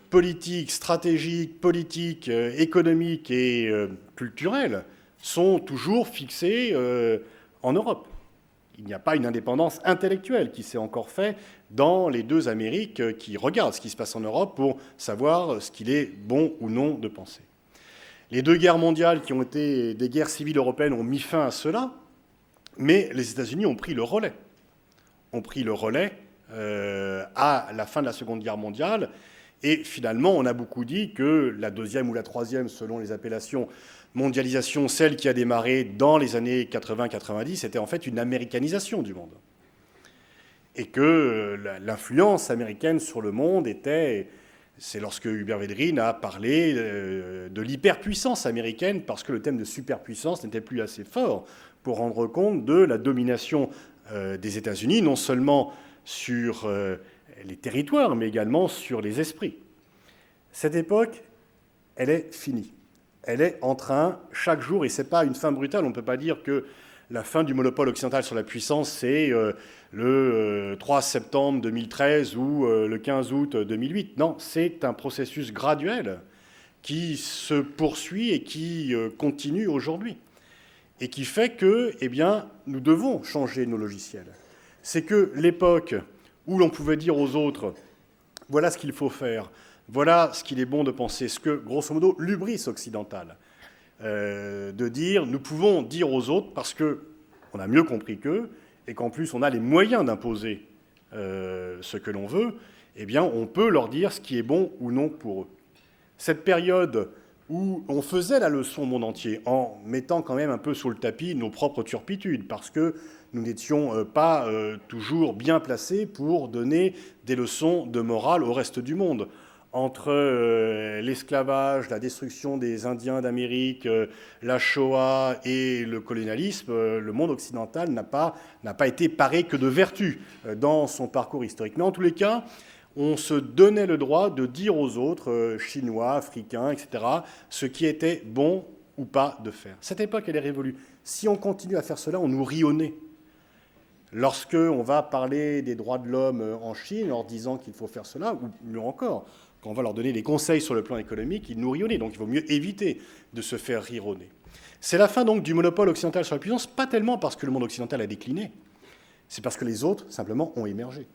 politiques, stratégiques, politiques, économiques et culturelles sont toujours fixées en Europe. Il n'y a pas une indépendance intellectuelle qui s'est encore faite dans les 2 Amériques qui regardent ce qui se passe en Europe pour savoir ce qu'il est bon ou non de penser. Les 2 guerres mondiales qui ont été des guerres civiles européennes ont mis fin à cela, mais les États-Unis ont pris le relais. À la fin de la Seconde Guerre mondiale, et finalement, on a beaucoup dit que la 2e ou la 3e, selon les appellations, mondialisation, celle qui a démarré dans les années 80-90, était en fait une américanisation du monde. Et que l'influence américaine sur le monde était... C'est lorsque Hubert Védrine a parlé de l'hyperpuissance américaine, parce que le thème de superpuissance n'était plus assez fort pour rendre compte de la domination des États-Unis, non seulement sur les territoires, mais également sur les esprits. Cette époque, elle est finie. Elle est en train, chaque jour, et ce n'est pas une fin brutale, on ne peut pas dire que la fin du monopole occidental sur la puissance, c'est le 3 septembre 2013 ou le 15 août 2008. Non, c'est un processus graduel qui se poursuit et qui continue aujourd'hui. Et qui fait que, eh bien, nous devons changer nos logiciels. C'est que l'époque où l'on pouvait dire aux autres « voilà ce qu'il faut faire, voilà ce qu'il est bon de penser », ce que, grosso modo, l'hubris occidentale, de dire « nous pouvons dire aux autres parce qu'on a mieux compris qu'eux et qu'en plus on a les moyens d'imposer ce que l'on veut », eh bien, on peut leur dire ce qui est bon ou non pour eux. Cette période où on faisait la leçon au monde entier en mettant quand même un peu sous le tapis nos propres turpitudes, parce que nous n'étions pas toujours bien placés pour donner des leçons de morale au reste du monde. Entre l'esclavage, la destruction des Indiens d'Amérique, la Shoah et le colonialisme, le monde occidental n'a pas été paré que de vertu dans son parcours historique. Mais en tous les cas, on se donnait le droit de dire aux autres, Chinois, Africains, etc., ce qui était bon ou pas de faire. Cette époque, elle est révolue. Si on continue à faire cela, on nous rit au nez. Lorsqu'on va parler des droits de l'homme en Chine, en leur disant qu'il faut faire cela, ou mieux encore, quand on va leur donner des conseils sur le plan économique, ils nous rient au nez. Donc il vaut mieux éviter de se faire rire au nez. C'est la fin donc du monopole occidental sur la puissance, pas tellement parce que le monde occidental a décliné, c'est parce que les autres, simplement, ont émergé.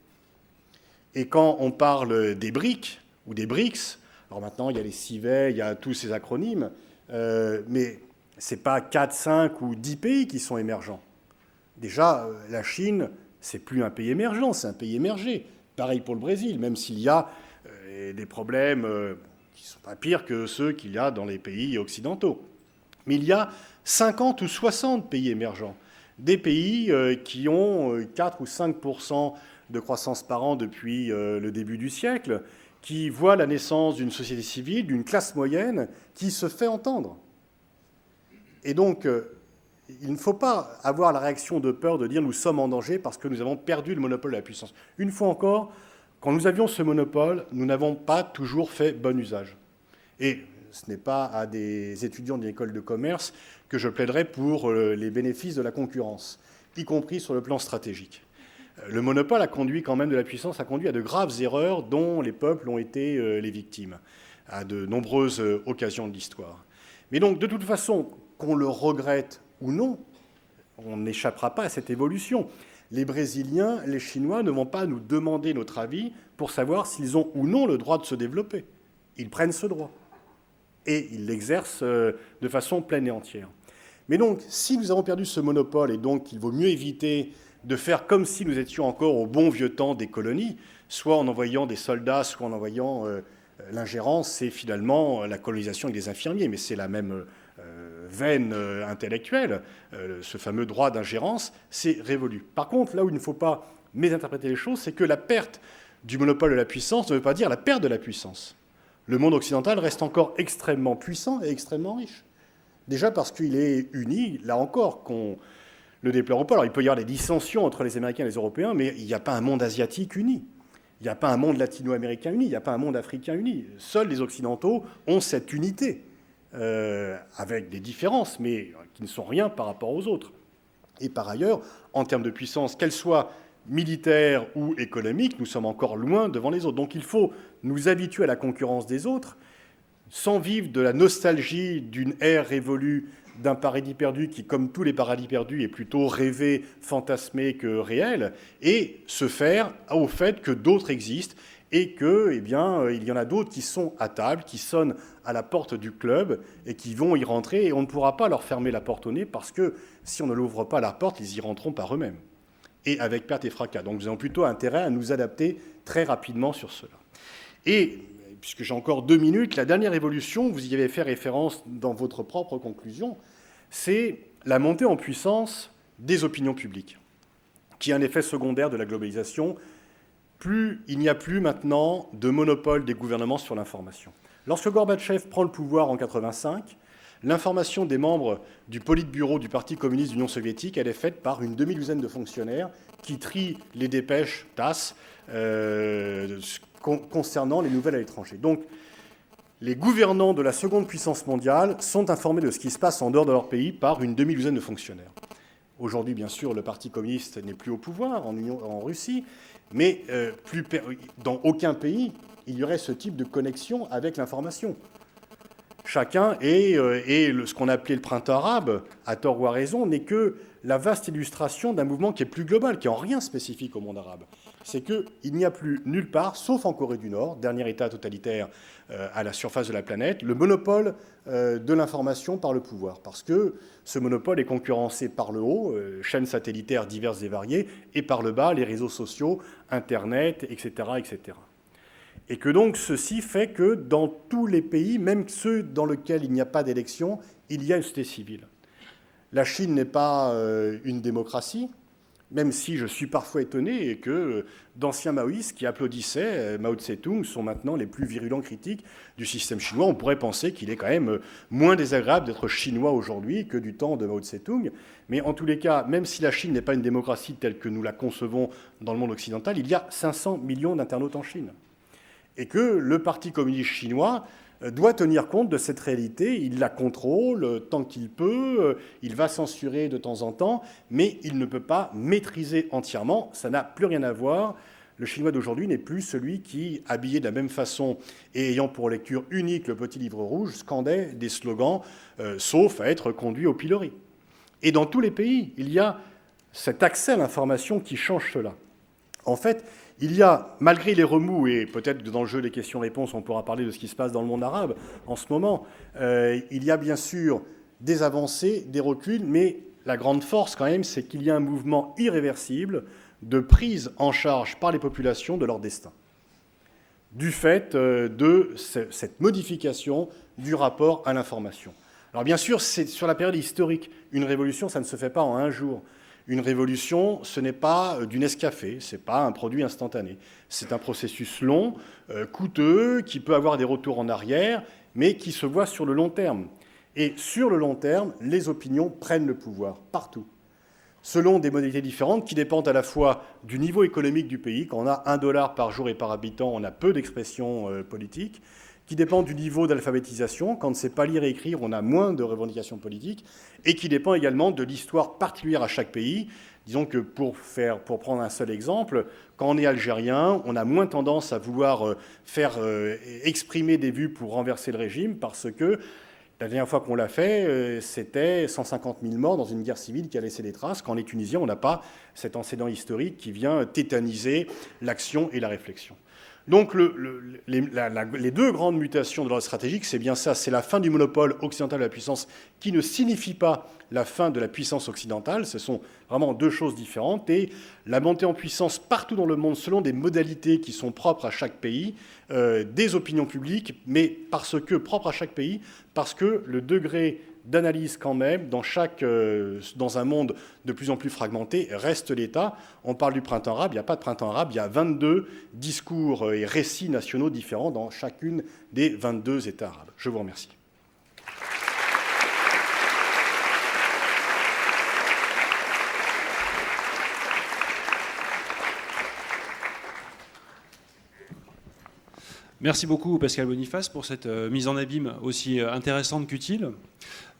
Et quand on parle des BRIC ou des BRICS, alors maintenant il y a les CIVET, il y a tous ces acronymes, mais ce n'est pas 4, 5 ou 10 pays qui sont émergents. Déjà, la Chine, c'est plus un pays émergent, c'est un pays émergé. Pareil pour le Brésil, même s'il y a des problèmes qui ne sont pas pires que ceux qu'il y a dans les pays occidentaux. Mais il y a 50 ou 60 pays émergents, des pays qui ont 4 ou 5% de croissance par an depuis le début du siècle, qui voient la naissance d'une société civile, d'une classe moyenne qui se fait entendre. Et donc, il ne faut pas avoir la réaction de peur de dire nous sommes en danger parce que nous avons perdu le monopole de la puissance. Une fois encore, quand nous avions ce monopole, nous n'avons pas toujours fait bon usage. Et ce n'est pas à des étudiants d'une école de commerce que je plaiderai pour les bénéfices de la concurrence, y compris sur le plan stratégique. Le monopole a conduit quand même de la puissance, a conduit à de graves erreurs dont les peuples ont été les victimes, à de nombreuses occasions de l'histoire. Mais donc, de toute façon, qu'on le regrette ou non, on n'échappera pas à cette évolution. Les Brésiliens, les Chinois ne vont pas nous demander notre avis pour savoir s'ils ont ou non le droit de se développer. Ils prennent ce droit. Et ils l'exercent de façon pleine et entière. Mais donc, si nous avons perdu ce monopole, et donc il vaut mieux éviter de faire comme si nous étions encore au bon vieux temps des colonies, soit en envoyant des soldats, soit en envoyant l'ingérence, c'est finalement la colonisation avec des infirmiers, mais c'est la même veine intellectuelle, ce fameux droit d'ingérence, c'est révolu. Par contre, là où il ne faut pas mésinterpréter les choses, c'est que la perte du monopole de la puissance ne veut pas dire la perte de la puissance. Le monde occidental reste encore extrêmement puissant et extrêmement riche. Déjà parce qu'il est uni, là encore, qu'on le déplore pas. Alors il peut y avoir des dissensions entre les Américains et les Européens, mais il n'y a pas un monde asiatique uni. Il n'y a pas un monde latino-américain uni, il n'y a pas un monde africain uni. Seuls les Occidentaux ont cette unité, avec des différences, mais qui ne sont rien par rapport aux autres. Et par ailleurs, en termes de puissance, qu'elle soit militaire ou économique, nous sommes encore loin devant les autres. Donc il faut nous habituer à la concurrence des autres, sans vivre de la nostalgie d'une ère révolue, d'un paradis perdu qui, comme tous les paradis perdus, est plutôt rêvé, fantasmé que réel, et se faire au fait que d'autres existent et que, eh bien, il y en a d'autres qui sont à table, qui sonnent à la porte du club et qui vont y rentrer, et on ne pourra pas leur fermer la porte au nez parce que si on ne l'ouvre pas la porte, ils y rentreront par eux-mêmes, et avec perte et fracas. Donc nous avons plutôt intérêt à nous adapter très rapidement sur cela. Et puisque j'ai encore 2 minutes, la dernière évolution, vous y avez fait référence dans votre propre conclusion, c'est la montée en puissance des opinions publiques, qui est un effet secondaire de la globalisation. Il n'y a plus maintenant de monopole des gouvernements sur l'information. Lorsque Gorbatchev prend le pouvoir en 1985, l'information des membres du Politburo du Parti communiste de l'Union soviétique, elle est faite par une demi-douzaine de fonctionnaires qui trient les dépêches TASS concernant les nouvelles à l'étranger. Donc, les gouvernants de la seconde puissance mondiale sont informés de ce qui se passe en dehors de leur pays par une demi-douzaine de fonctionnaires. Aujourd'hui, bien sûr, le Parti communiste n'est plus au pouvoir en Russie, mais dans aucun pays, il y aurait ce type de connexion avec l'information. Chacun est ce qu'on a appelé le printemps arabe, à tort ou à raison, n'est que la vaste illustration d'un mouvement qui est plus global, qui n'est en rien spécifique au monde arabe. C'est qu'il n'y a plus nulle part, sauf en Corée du Nord, dernier État totalitaire à la surface de la planète, le monopole de l'information par le pouvoir. Parce que ce monopole est concurrencé par le haut, chaînes satellitaires diverses et variées, et par le bas, les réseaux sociaux, Internet, etc., etc. Et que donc ceci fait que dans tous les pays, même ceux dans lesquels il n'y a pas d'élection, il y a une société civile. La Chine n'est pas une démocratie, même si je suis parfois étonné que d'anciens maoïstes qui applaudissaient Mao Tse-tung sont maintenant les plus virulents critiques du système chinois. On pourrait penser qu'il est quand même moins désagréable d'être chinois aujourd'hui que du temps de Mao Tse-tung. Mais en tous les cas, même si la Chine n'est pas une démocratie telle que nous la concevons dans le monde occidental, il y a 500 millions d'internautes en Chine. Et que le Parti communiste chinois doit tenir compte de cette réalité. Il la contrôle tant qu'il peut, il va censurer de temps en temps, mais il ne peut pas maîtriser entièrement. Ça n'a plus rien à voir. Le Chinois d'aujourd'hui n'est plus celui qui, habillé de la même façon et ayant pour lecture unique le petit livre rouge, scandait des slogans, sauf à être conduit au pilori. Et dans tous les pays, il y a cet accès à l'information qui change cela. En fait, il y a, malgré les remous, et peut-être que dans le jeu des questions-réponses, on pourra parler de ce qui se passe dans le monde arabe en ce moment, il y a bien sûr des avancées, des reculs, mais la grande force quand même, c'est qu'il y a un mouvement irréversible de prise en charge par les populations de leur destin, du fait de cette modification du rapport à l'information. Alors bien sûr, c'est sur la période historique. Une révolution, ça ne se fait pas en un jour. Une révolution, ce n'est pas du Nescafé, ce n'est pas un produit instantané. C'est un processus long, coûteux, qui peut avoir des retours en arrière, mais qui se voit sur le long terme. Et sur le long terme, les opinions prennent le pouvoir, partout, selon des modalités différentes qui dépendent à la fois du niveau économique du pays. Quand on a $1 par jour et par habitant, on a peu d'expression politique, qui dépend du niveau d'alphabétisation. Quand on ne sait pas lire et écrire, on a moins de revendications politiques, et qui dépend également de l'histoire particulière à chaque pays. Disons que pour prendre un seul exemple, quand on est algérien, on a moins tendance à vouloir faire exprimer des vues pour renverser le régime, parce que la dernière fois qu'on l'a fait, c'était 150 000 morts dans une guerre civile qui a laissé des traces. Quand on est tunisien, on n'a pas cet antécédent historique qui vient tétaniser l'action et la réflexion. Donc les deux grandes mutations de l'ordre stratégique, c'est bien ça, c'est la fin du monopole occidental de la puissance qui ne signifie pas la fin de la puissance occidentale, ce sont vraiment deux choses différentes, et la montée en puissance partout dans le monde selon des modalités qui sont propres à chaque pays, des opinions publiques, mais propres à chaque pays, parce que le degré d'analyse quand même, dans un monde de plus en plus fragmenté, reste l'État. On parle du printemps arabe, il n'y a pas de printemps arabe, il y a 22 discours et récits nationaux différents dans chacune des 22 États arabes. Je vous remercie. Merci beaucoup Pascal Boniface pour cette mise en abîme aussi intéressante qu'utile.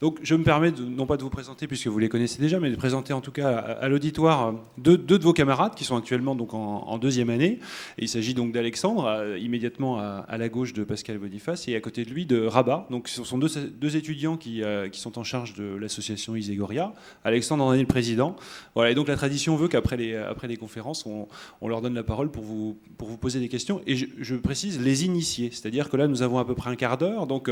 Donc je me permets, non pas de vous présenter puisque vous les connaissez déjà, mais de présenter en tout cas à l'auditoire deux de vos camarades qui sont actuellement donc en deuxième année. Et il s'agit donc d'Alexandre, immédiatement à la gauche de Pascal Boniface, et à côté de lui de Rabat. Donc ce sont deux étudiants qui sont en charge de l'association Iségoria. Alexandre en est le président. Voilà, et donc la tradition veut qu'après les conférences, on leur donne la parole pour vous poser des questions. Et je précise les initiés, c'est-à-dire que là nous avons à peu près un quart d'heure. Donc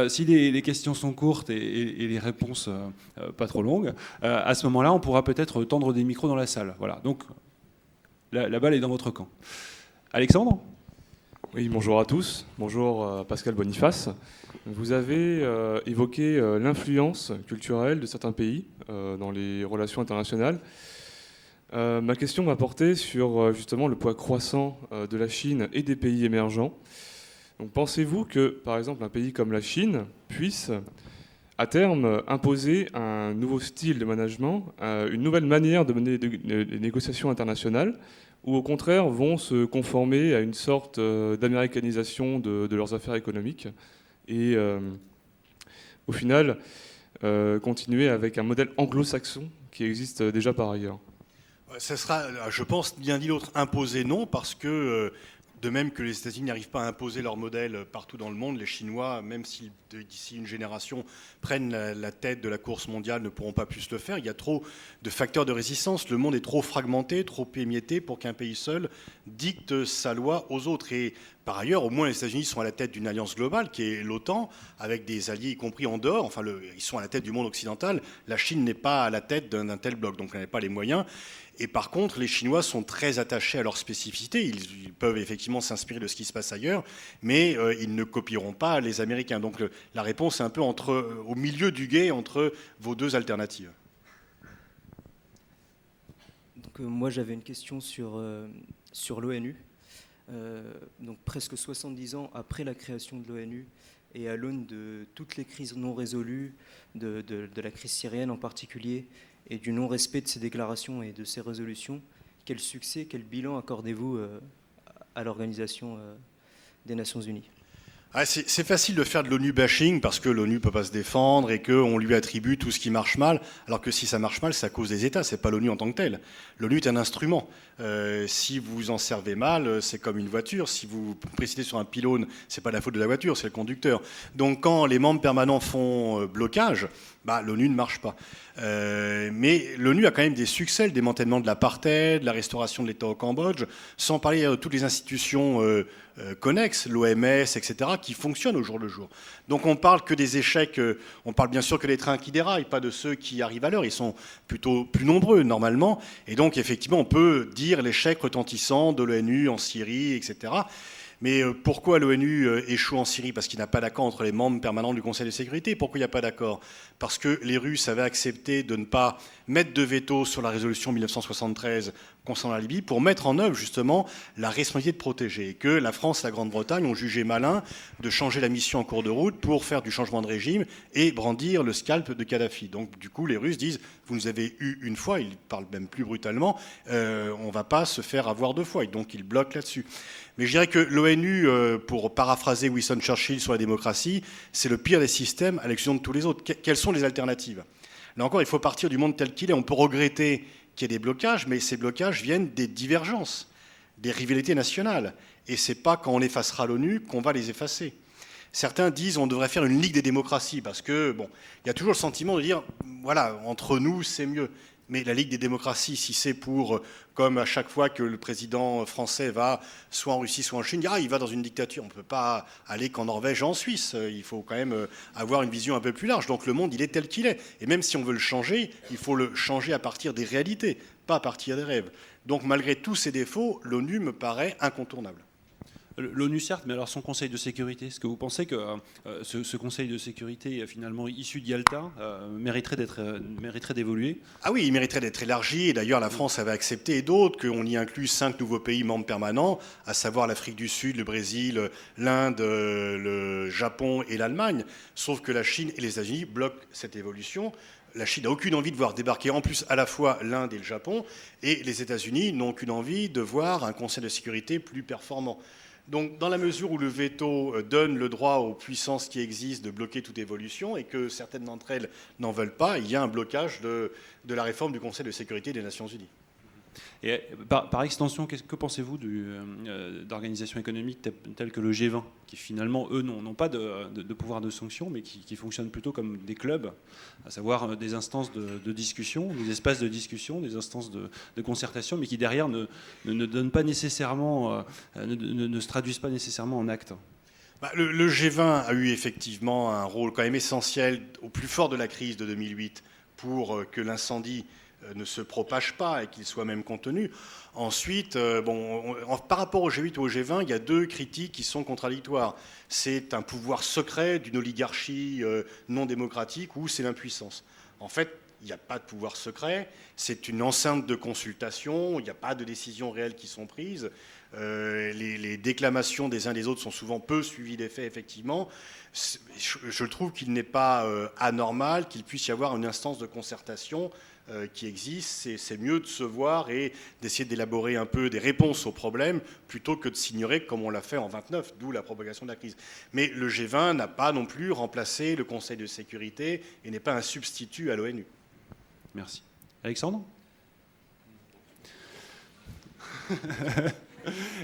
si les questions sont courtes et les réponses pas trop longues, à ce moment-là, on pourra peut-être tendre des micros dans la salle. Voilà, donc la balle est dans votre camp. Alexandre ? Oui, bonjour à tous. Bonjour Pascal Boniface. Vous avez évoqué l'influence culturelle de certains pays dans les relations internationales. Ma question va porter sur justement le poids croissant de la Chine et des pays émergents. Donc, pensez-vous que, par exemple, un pays comme la Chine puisse à terme imposer un nouveau style de management, une nouvelle manière de mener des négociations internationales, ou au contraire vont se conformer à une sorte d'américanisation de leurs affaires économiques et au final continuer avec un modèle anglo-saxon qui existe déjà par ailleurs? Ça sera, je pense, l'un ni l'autre imposé non, parce que de même que les États-Unis n'arrivent pas à imposer leur modèle partout dans le monde, les Chinois, même si d'ici une génération prennent la tête de la course mondiale, ne pourront pas plus le faire. Il y a trop de facteurs de résistance. Le monde est trop fragmenté, trop émietté pour qu'un pays seul dicte sa loi aux autres. Et par ailleurs, au moins les États-Unis sont à la tête d'une alliance globale qui est l'OTAN, avec des alliés y compris en dehors. Enfin, ils sont à la tête du monde occidental. La Chine n'est pas à la tête d'un tel bloc, donc elle n'a pas les moyens. Et par contre, les Chinois sont très attachés à leur spécificité. Ils peuvent effectivement s'inspirer de ce qui se passe ailleurs, mais ils ne copieront pas les Américains. Donc la réponse est un peu au milieu du gué entre vos deux alternatives. Donc, moi, j'avais une question sur l'ONU. Donc presque 70 ans après la création de l'ONU et à l'aune de toutes les crises non résolues, de la crise syrienne en particulier, et du non-respect de ces déclarations et de ces résolutions, quel succès, quel bilan accordez-vous à l'Organisation des Nations Unies ? C'est facile de faire de l'ONU bashing parce que l'ONU ne peut pas se défendre et qu'on lui attribue tout ce qui marche mal, alors que si ça marche mal, c'est à cause des États, c'est pas l'ONU en tant que telle. L'ONU est un instrument. Si vous en servez mal, c'est comme une voiture. Si vous précipitez sur un pylône, c'est pas la faute de la voiture, c'est le conducteur. Donc quand les membres permanents font blocage, l'ONU ne marche pas. Mais l'ONU a quand même des succès, le démantèlement de l'apartheid, la restauration de l'État au Cambodge, sans parler de toutes les institutions connexes, l'OMS, etc., qui fonctionnent au jour le jour. Donc on parle que des échecs, on parle bien sûr que des trains qui déraillent, pas de ceux qui arrivent à l'heure, ils sont plutôt plus nombreux normalement, et donc effectivement on peut dire l'échec retentissant de l'ONU en Syrie, etc. Mais pourquoi l'ONU échoue en Syrie? Parce qu'il n'y a pas d'accord entre les membres permanents du Conseil de sécurité. Pourquoi il n'y a pas d'accord? Parce que les Russes avaient accepté de ne pas mettre de veto sur la résolution 1973 concernant la Libye pour mettre en œuvre justement la responsabilité de protéger. Et que la France et la Grande-Bretagne ont jugé malin de changer la mission en cours de route pour faire du changement de régime et brandir le scalp de Kadhafi. Donc du coup les Russes disent, vous nous avez eu une fois, ils parlent même plus brutalement, on ne va pas se faire avoir deux fois. Et donc ils bloquent là-dessus. Mais je dirais que l'ONU, pour paraphraser Winston Churchill sur la démocratie, c'est le pire des systèmes à l'exclusion de tous les autres. Quelles sont les alternatives? Là encore, il faut partir du monde tel qu'il est. On peut regretter qu'il y ait des blocages, mais ces blocages viennent des divergences, des rivalités nationales. Et ce n'est pas quand on effacera l'ONU qu'on va les effacer. Certains disent qu'on devrait faire une ligue des démocraties, parce que, il y a toujours le sentiment de dire, voilà, entre nous, c'est mieux. Mais la Ligue des démocraties, si c'est pour, comme à chaque fois que le président français va soit en Russie, soit en Chine, il va dans une dictature. On ne peut pas aller qu'en Norvège ou en Suisse. Il faut quand même avoir une vision un peu plus large. Donc le monde, il est tel qu'il est. Et même si on veut le changer, il faut le changer à partir des réalités, pas à partir des rêves. Donc malgré tous ces défauts, l'ONU me paraît incontournable. L'ONU, certes, mais alors son Conseil de sécurité, est-ce que vous pensez que ce Conseil de sécurité, finalement issu de Yalta, mériterait d'évoluer? Ah oui, il mériterait d'être élargi. Et d'ailleurs, la France avait accepté, et d'autres, qu'on y inclue 5 nouveaux pays membres permanents, à savoir l'Afrique du Sud, le Brésil, l'Inde, le Japon et l'Allemagne. Sauf que la Chine et les États-Unis bloquent cette évolution. La Chine n'a aucune envie de voir débarquer en plus à la fois l'Inde et le Japon, et les États-Unis n'ont aucune envie de voir un Conseil de sécurité plus performant. Donc, dans la mesure où le veto donne le droit aux puissances qui existent de bloquer toute évolution et que certaines d'entre elles n'en veulent pas, il y a un blocage de la réforme du Conseil de sécurité des Nations Unies. Et par extension, que pensez-vous d'organisations économiques telles que le G20, qui finalement, eux, n'ont pas de pouvoir de sanction, mais qui fonctionnent plutôt comme des clubs, à savoir des instances de discussion, des espaces de discussion, des instances de concertation, mais qui derrière ne donnent pas nécessairement, ne se traduisent pas nécessairement en actes? Le G20 a eu effectivement un rôle quand même essentiel au plus fort de la crise de 2008 pour que l'incendie ne se propage pas et qu'il soit même contenu. Ensuite, par rapport au G8 ou au G20, il y a deux critiques qui sont contradictoires. C'est un pouvoir secret d'une oligarchie non démocratique ou c'est l'impuissance. En fait, il n'y a pas de pouvoir secret, c'est une enceinte de consultation, il n'y a pas de décisions réelles qui sont prises. Les déclamations des uns des autres sont souvent peu suivies des faits, effectivement. Je trouve qu'il n'est pas anormal qu'il puisse y avoir une instance de concertation qui existe. C'est mieux de se voir et d'essayer d'élaborer un peu des réponses aux problèmes plutôt que de s'ignorer comme on l'a fait en 29, d'où la propagation de la crise. Mais le G20 n'a pas non plus remplacé le Conseil de sécurité et n'est pas un substitut à l'ONU. Merci. Alexandre?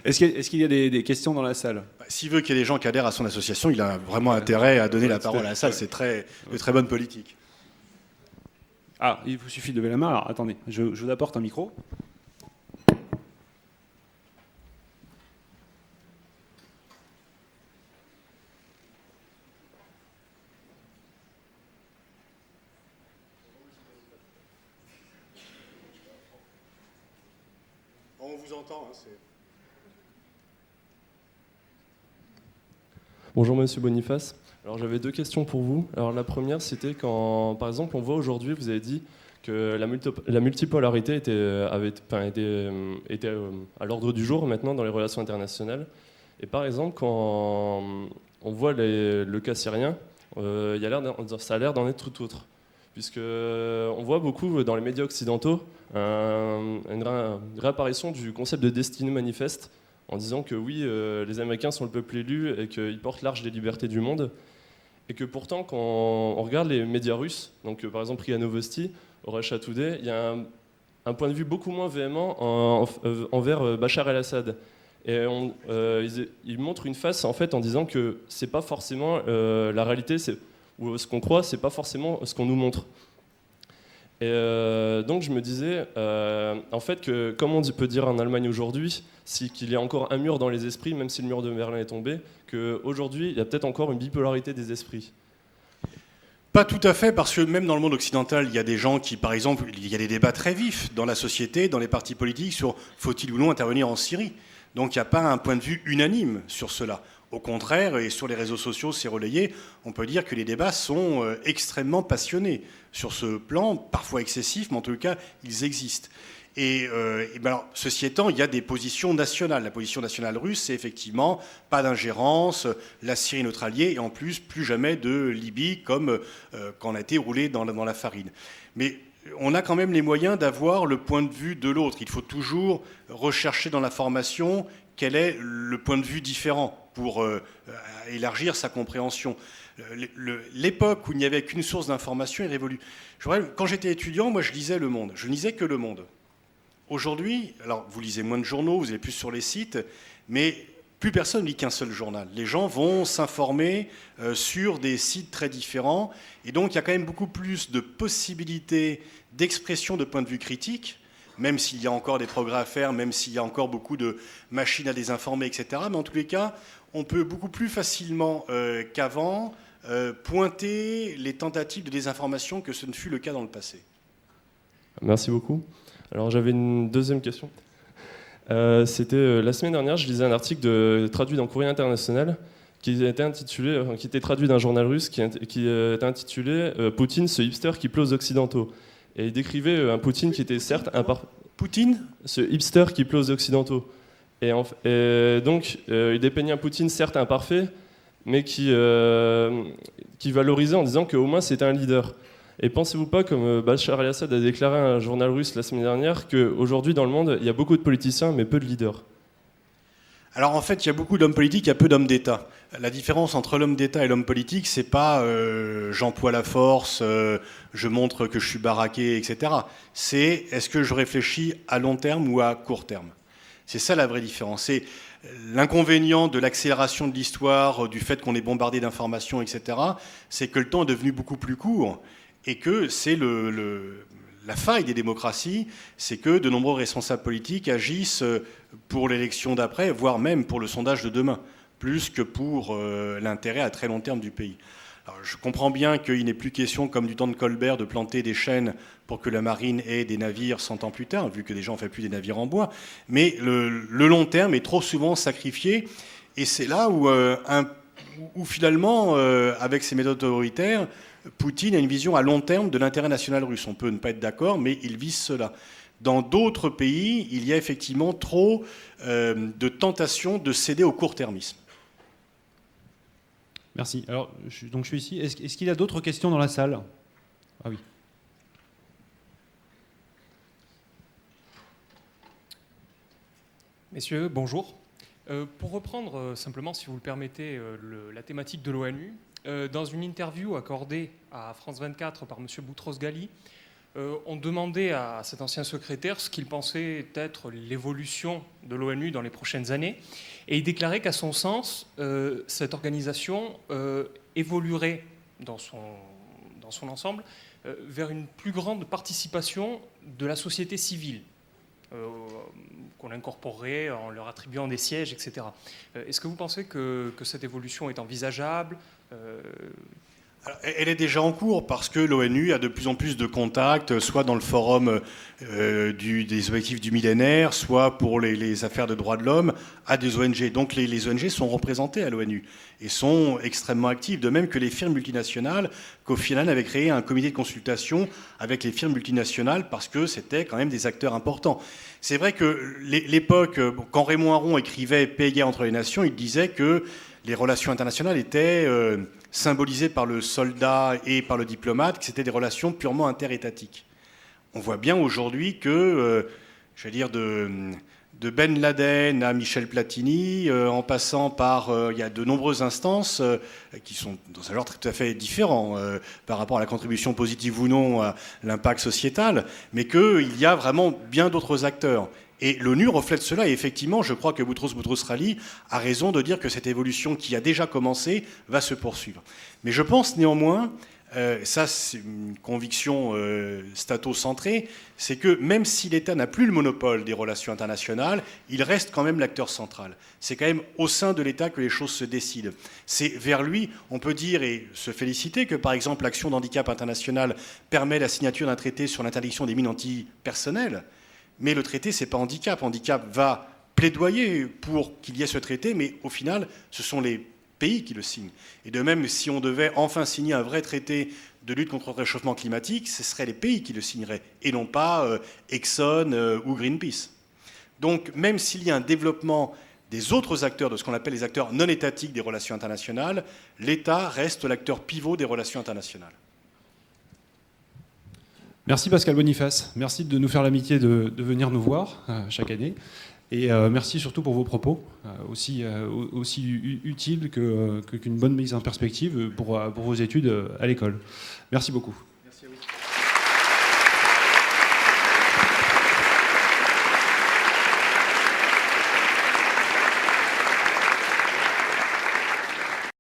Est-ce qu'il y a des questions dans la salle? S'il veut qu'il y ait des gens qui adhèrent à son association, il a vraiment intérêt à donner la parole à la salle. C'est de très bonne politique. Ah, il vous suffit de lever la main. Alors, attendez, je vous apporte un micro. On vous entend. Bonjour Monsieur Boniface. Alors j'avais deux questions pour vous. Alors la première, c'était quand, par exemple, on voit aujourd'hui, vous avez dit que la multipolarité était à l'ordre du jour maintenant dans les relations internationales. Et par exemple, quand on voit le cas syrien, ça a l'air d'en être tout autre. Puisqu'on voit beaucoup dans les médias occidentaux une réapparition du concept de destinée manifeste en disant que oui, les Américains sont le peuple élu et qu'ils portent l'arche des libertés du monde. Et que pourtant, quand on regarde les médias russes, donc par exemple RIA Novosti, Russia Today, il y a un point de vue beaucoup moins véhément envers Bachar el-Assad. Et ils montrent une face en fait en disant que c'est pas forcément la réalité, ou ce qu'on croit, c'est pas forcément ce qu'on nous montre. Et donc je me disais, en fait, que comme on peut dire en Allemagne aujourd'hui, qu'il y a encore un mur dans les esprits, même si le mur de Berlin est tombé, qu'aujourd'hui il y a peut-être encore une bipolarité des esprits. Pas tout à fait, parce que même dans le monde occidental, il y a des gens qui, par exemple, il y a des débats très vifs dans la société, dans les partis politiques, sur faut-il ou non intervenir en Syrie. Donc il n'y a pas un point de vue unanime sur cela. Au contraire, et sur les réseaux sociaux, c'est relayé, on peut dire que les débats sont extrêmement passionnés sur ce plan, parfois excessifs, mais en tout cas, ils existent. Et alors, ceci étant, il y a des positions nationales. La position nationale russe, c'est effectivement pas d'ingérence, la Syrie notre allié, et en plus, plus jamais de Libye, comme quand on a été roulé dans la farine. Mais on a quand même les moyens d'avoir le point de vue de l'autre. Il faut toujours rechercher dans l'information quel est le point de vue différent pour élargir sa compréhension. L'époque où il n'y avait qu'une source d'information est révolue. Quand j'étais étudiant, moi je lisais Le Monde. Je ne lisais que Le Monde. Aujourd'hui, alors vous lisez moins de journaux, vous allez plus sur les sites, mais plus personne ne lit qu'un seul journal. Les gens vont s'informer sur des sites très différents, et donc il y a quand même beaucoup plus de possibilités d'expression de points de vue critiques, même s'il y a encore des progrès à faire, même s'il y a encore beaucoup de machines à désinformer, etc. Mais en tous les cas, on peut beaucoup plus facilement qu'avant pointer les tentatives de désinformation que ce ne fut le cas dans le passé. Merci beaucoup. Alors j'avais une deuxième question. C'était la semaine dernière, je lisais un article traduit dans Courrier International qui était traduit d'un journal russe qui était intitulé Poutine, ce hipster qui plaît aux Occidentaux. Et il décrivait un Poutine qui était certes imparfait. Poutine ? Ce hipster qui plaît aux Occidentaux. Et donc il dépeignait un Poutine certes imparfait, mais qui valorisait en disant qu'au moins c'était un leader. Et pensez-vous pas, comme Bachar el-Assad a déclaré à un journal russe la semaine dernière, qu'aujourd'hui dans le monde, il y a beaucoup de politiciens, mais peu de leaders? Alors en fait, il y a beaucoup d'hommes politiques, il y a peu d'hommes d'État. La différence entre l'homme d'État et l'homme politique, c'est pas j'emploie la force, je montre que je suis baraqué, etc. C'est est-ce que je réfléchis à long terme ou à court terme? C'est ça la vraie différence. C'est l'inconvénient de l'accélération de l'histoire, du fait qu'on est bombardé d'informations, etc. C'est que le temps est devenu beaucoup plus court. Et que c'est la faille des démocraties, c'est que de nombreux responsables politiques agissent pour l'élection d'après, voire même pour le sondage de demain, plus que pour l'intérêt à très long terme du pays. Alors, je comprends bien qu'il n'est plus question, comme du temps de Colbert, de planter des chaînes pour que la marine ait des navires 100 ans plus tard, vu que déjà on ne fait plus des navires en bois, mais le long terme est trop souvent sacrifié, et c'est là où finalement, avec ces méthodes autoritaires, Poutine a une vision à long terme de l'intérêt national russe. On peut ne pas être d'accord, mais il vise cela. Dans d'autres pays, il y a effectivement trop de tentations de céder au court-termisme. Merci. Alors, je suis ici. Est-ce qu'il y a d'autres questions dans la salle? Ah oui. Messieurs, bonjour. Pour reprendre simplement, si vous le permettez, la thématique de l'ONU, dans une interview accordée à France 24 par M. Boutros-Ghali, on demandait à cet ancien secrétaire ce qu'il pensait être l'évolution de l'ONU dans les prochaines années. Et il déclarait qu'à son sens, cette organisation évoluerait dans son ensemble vers une plus grande participation de la société civile, qu'on incorporerait en leur attribuant des sièges, etc. Est-ce que vous pensez que cette évolution est envisageable ? Alors, elle est déjà en cours parce que l'ONU a de plus en plus de contacts, soit dans le forum des objectifs du millénaire, soit pour les affaires de droits de l'homme, à des ONG. Donc les ONG sont représentées à l'ONU et sont extrêmement actives, de même que les firmes multinationales. Kofi Annan avait créé un comité de consultation avec les firmes multinationales parce que c'était quand même des acteurs importants. C'est vrai que l'époque, quand Raymond Aron écrivait « Paix et guerre entre les nations », il disait que les relations internationales étaient symbolisées par le soldat et par le diplomate, que c'était des relations purement interétatiques. On voit bien aujourd'hui que, Ben Laden à Michel Platini, en passant par, il y a de nombreuses instances qui sont dans un genre tout à fait différent par rapport à la contribution positive ou non à l'impact sociétal, mais qu'il y a vraiment bien d'autres acteurs. Et l'ONU reflète cela, et effectivement, je crois que Boutros Boutros-Ghali a raison de dire que cette évolution qui a déjà commencé va se poursuivre. Mais je pense néanmoins, ça c'est une conviction stato-centrée, c'est que même si l'État n'a plus le monopole des relations internationales, il reste quand même l'acteur central. C'est quand même au sein de l'État que les choses se décident. C'est vers lui, on peut dire et se féliciter que par exemple l'action d'handicap international permet la signature d'un traité sur l'interdiction des mines antipersonnelles, mais le traité c'est pas handicap. Handicap va plaidoyer pour qu'il y ait ce traité, mais au final ce sont les pays qui le signent. Et de même, si on devait enfin signer un vrai traité de lutte contre le réchauffement climatique, ce seraient les pays qui le signeraient, et non pas Exxon ou Greenpeace. Donc, même s'il y a un développement des autres acteurs, de ce qu'on appelle les acteurs non étatiques des relations internationales, l'État reste l'acteur pivot des relations internationales. Merci Pascal Boniface. Merci de nous faire l'amitié de venir nous voir chaque année. Et merci surtout pour vos propos, aussi utiles qu'une bonne mise en perspective pour vos études à l'école. Merci beaucoup.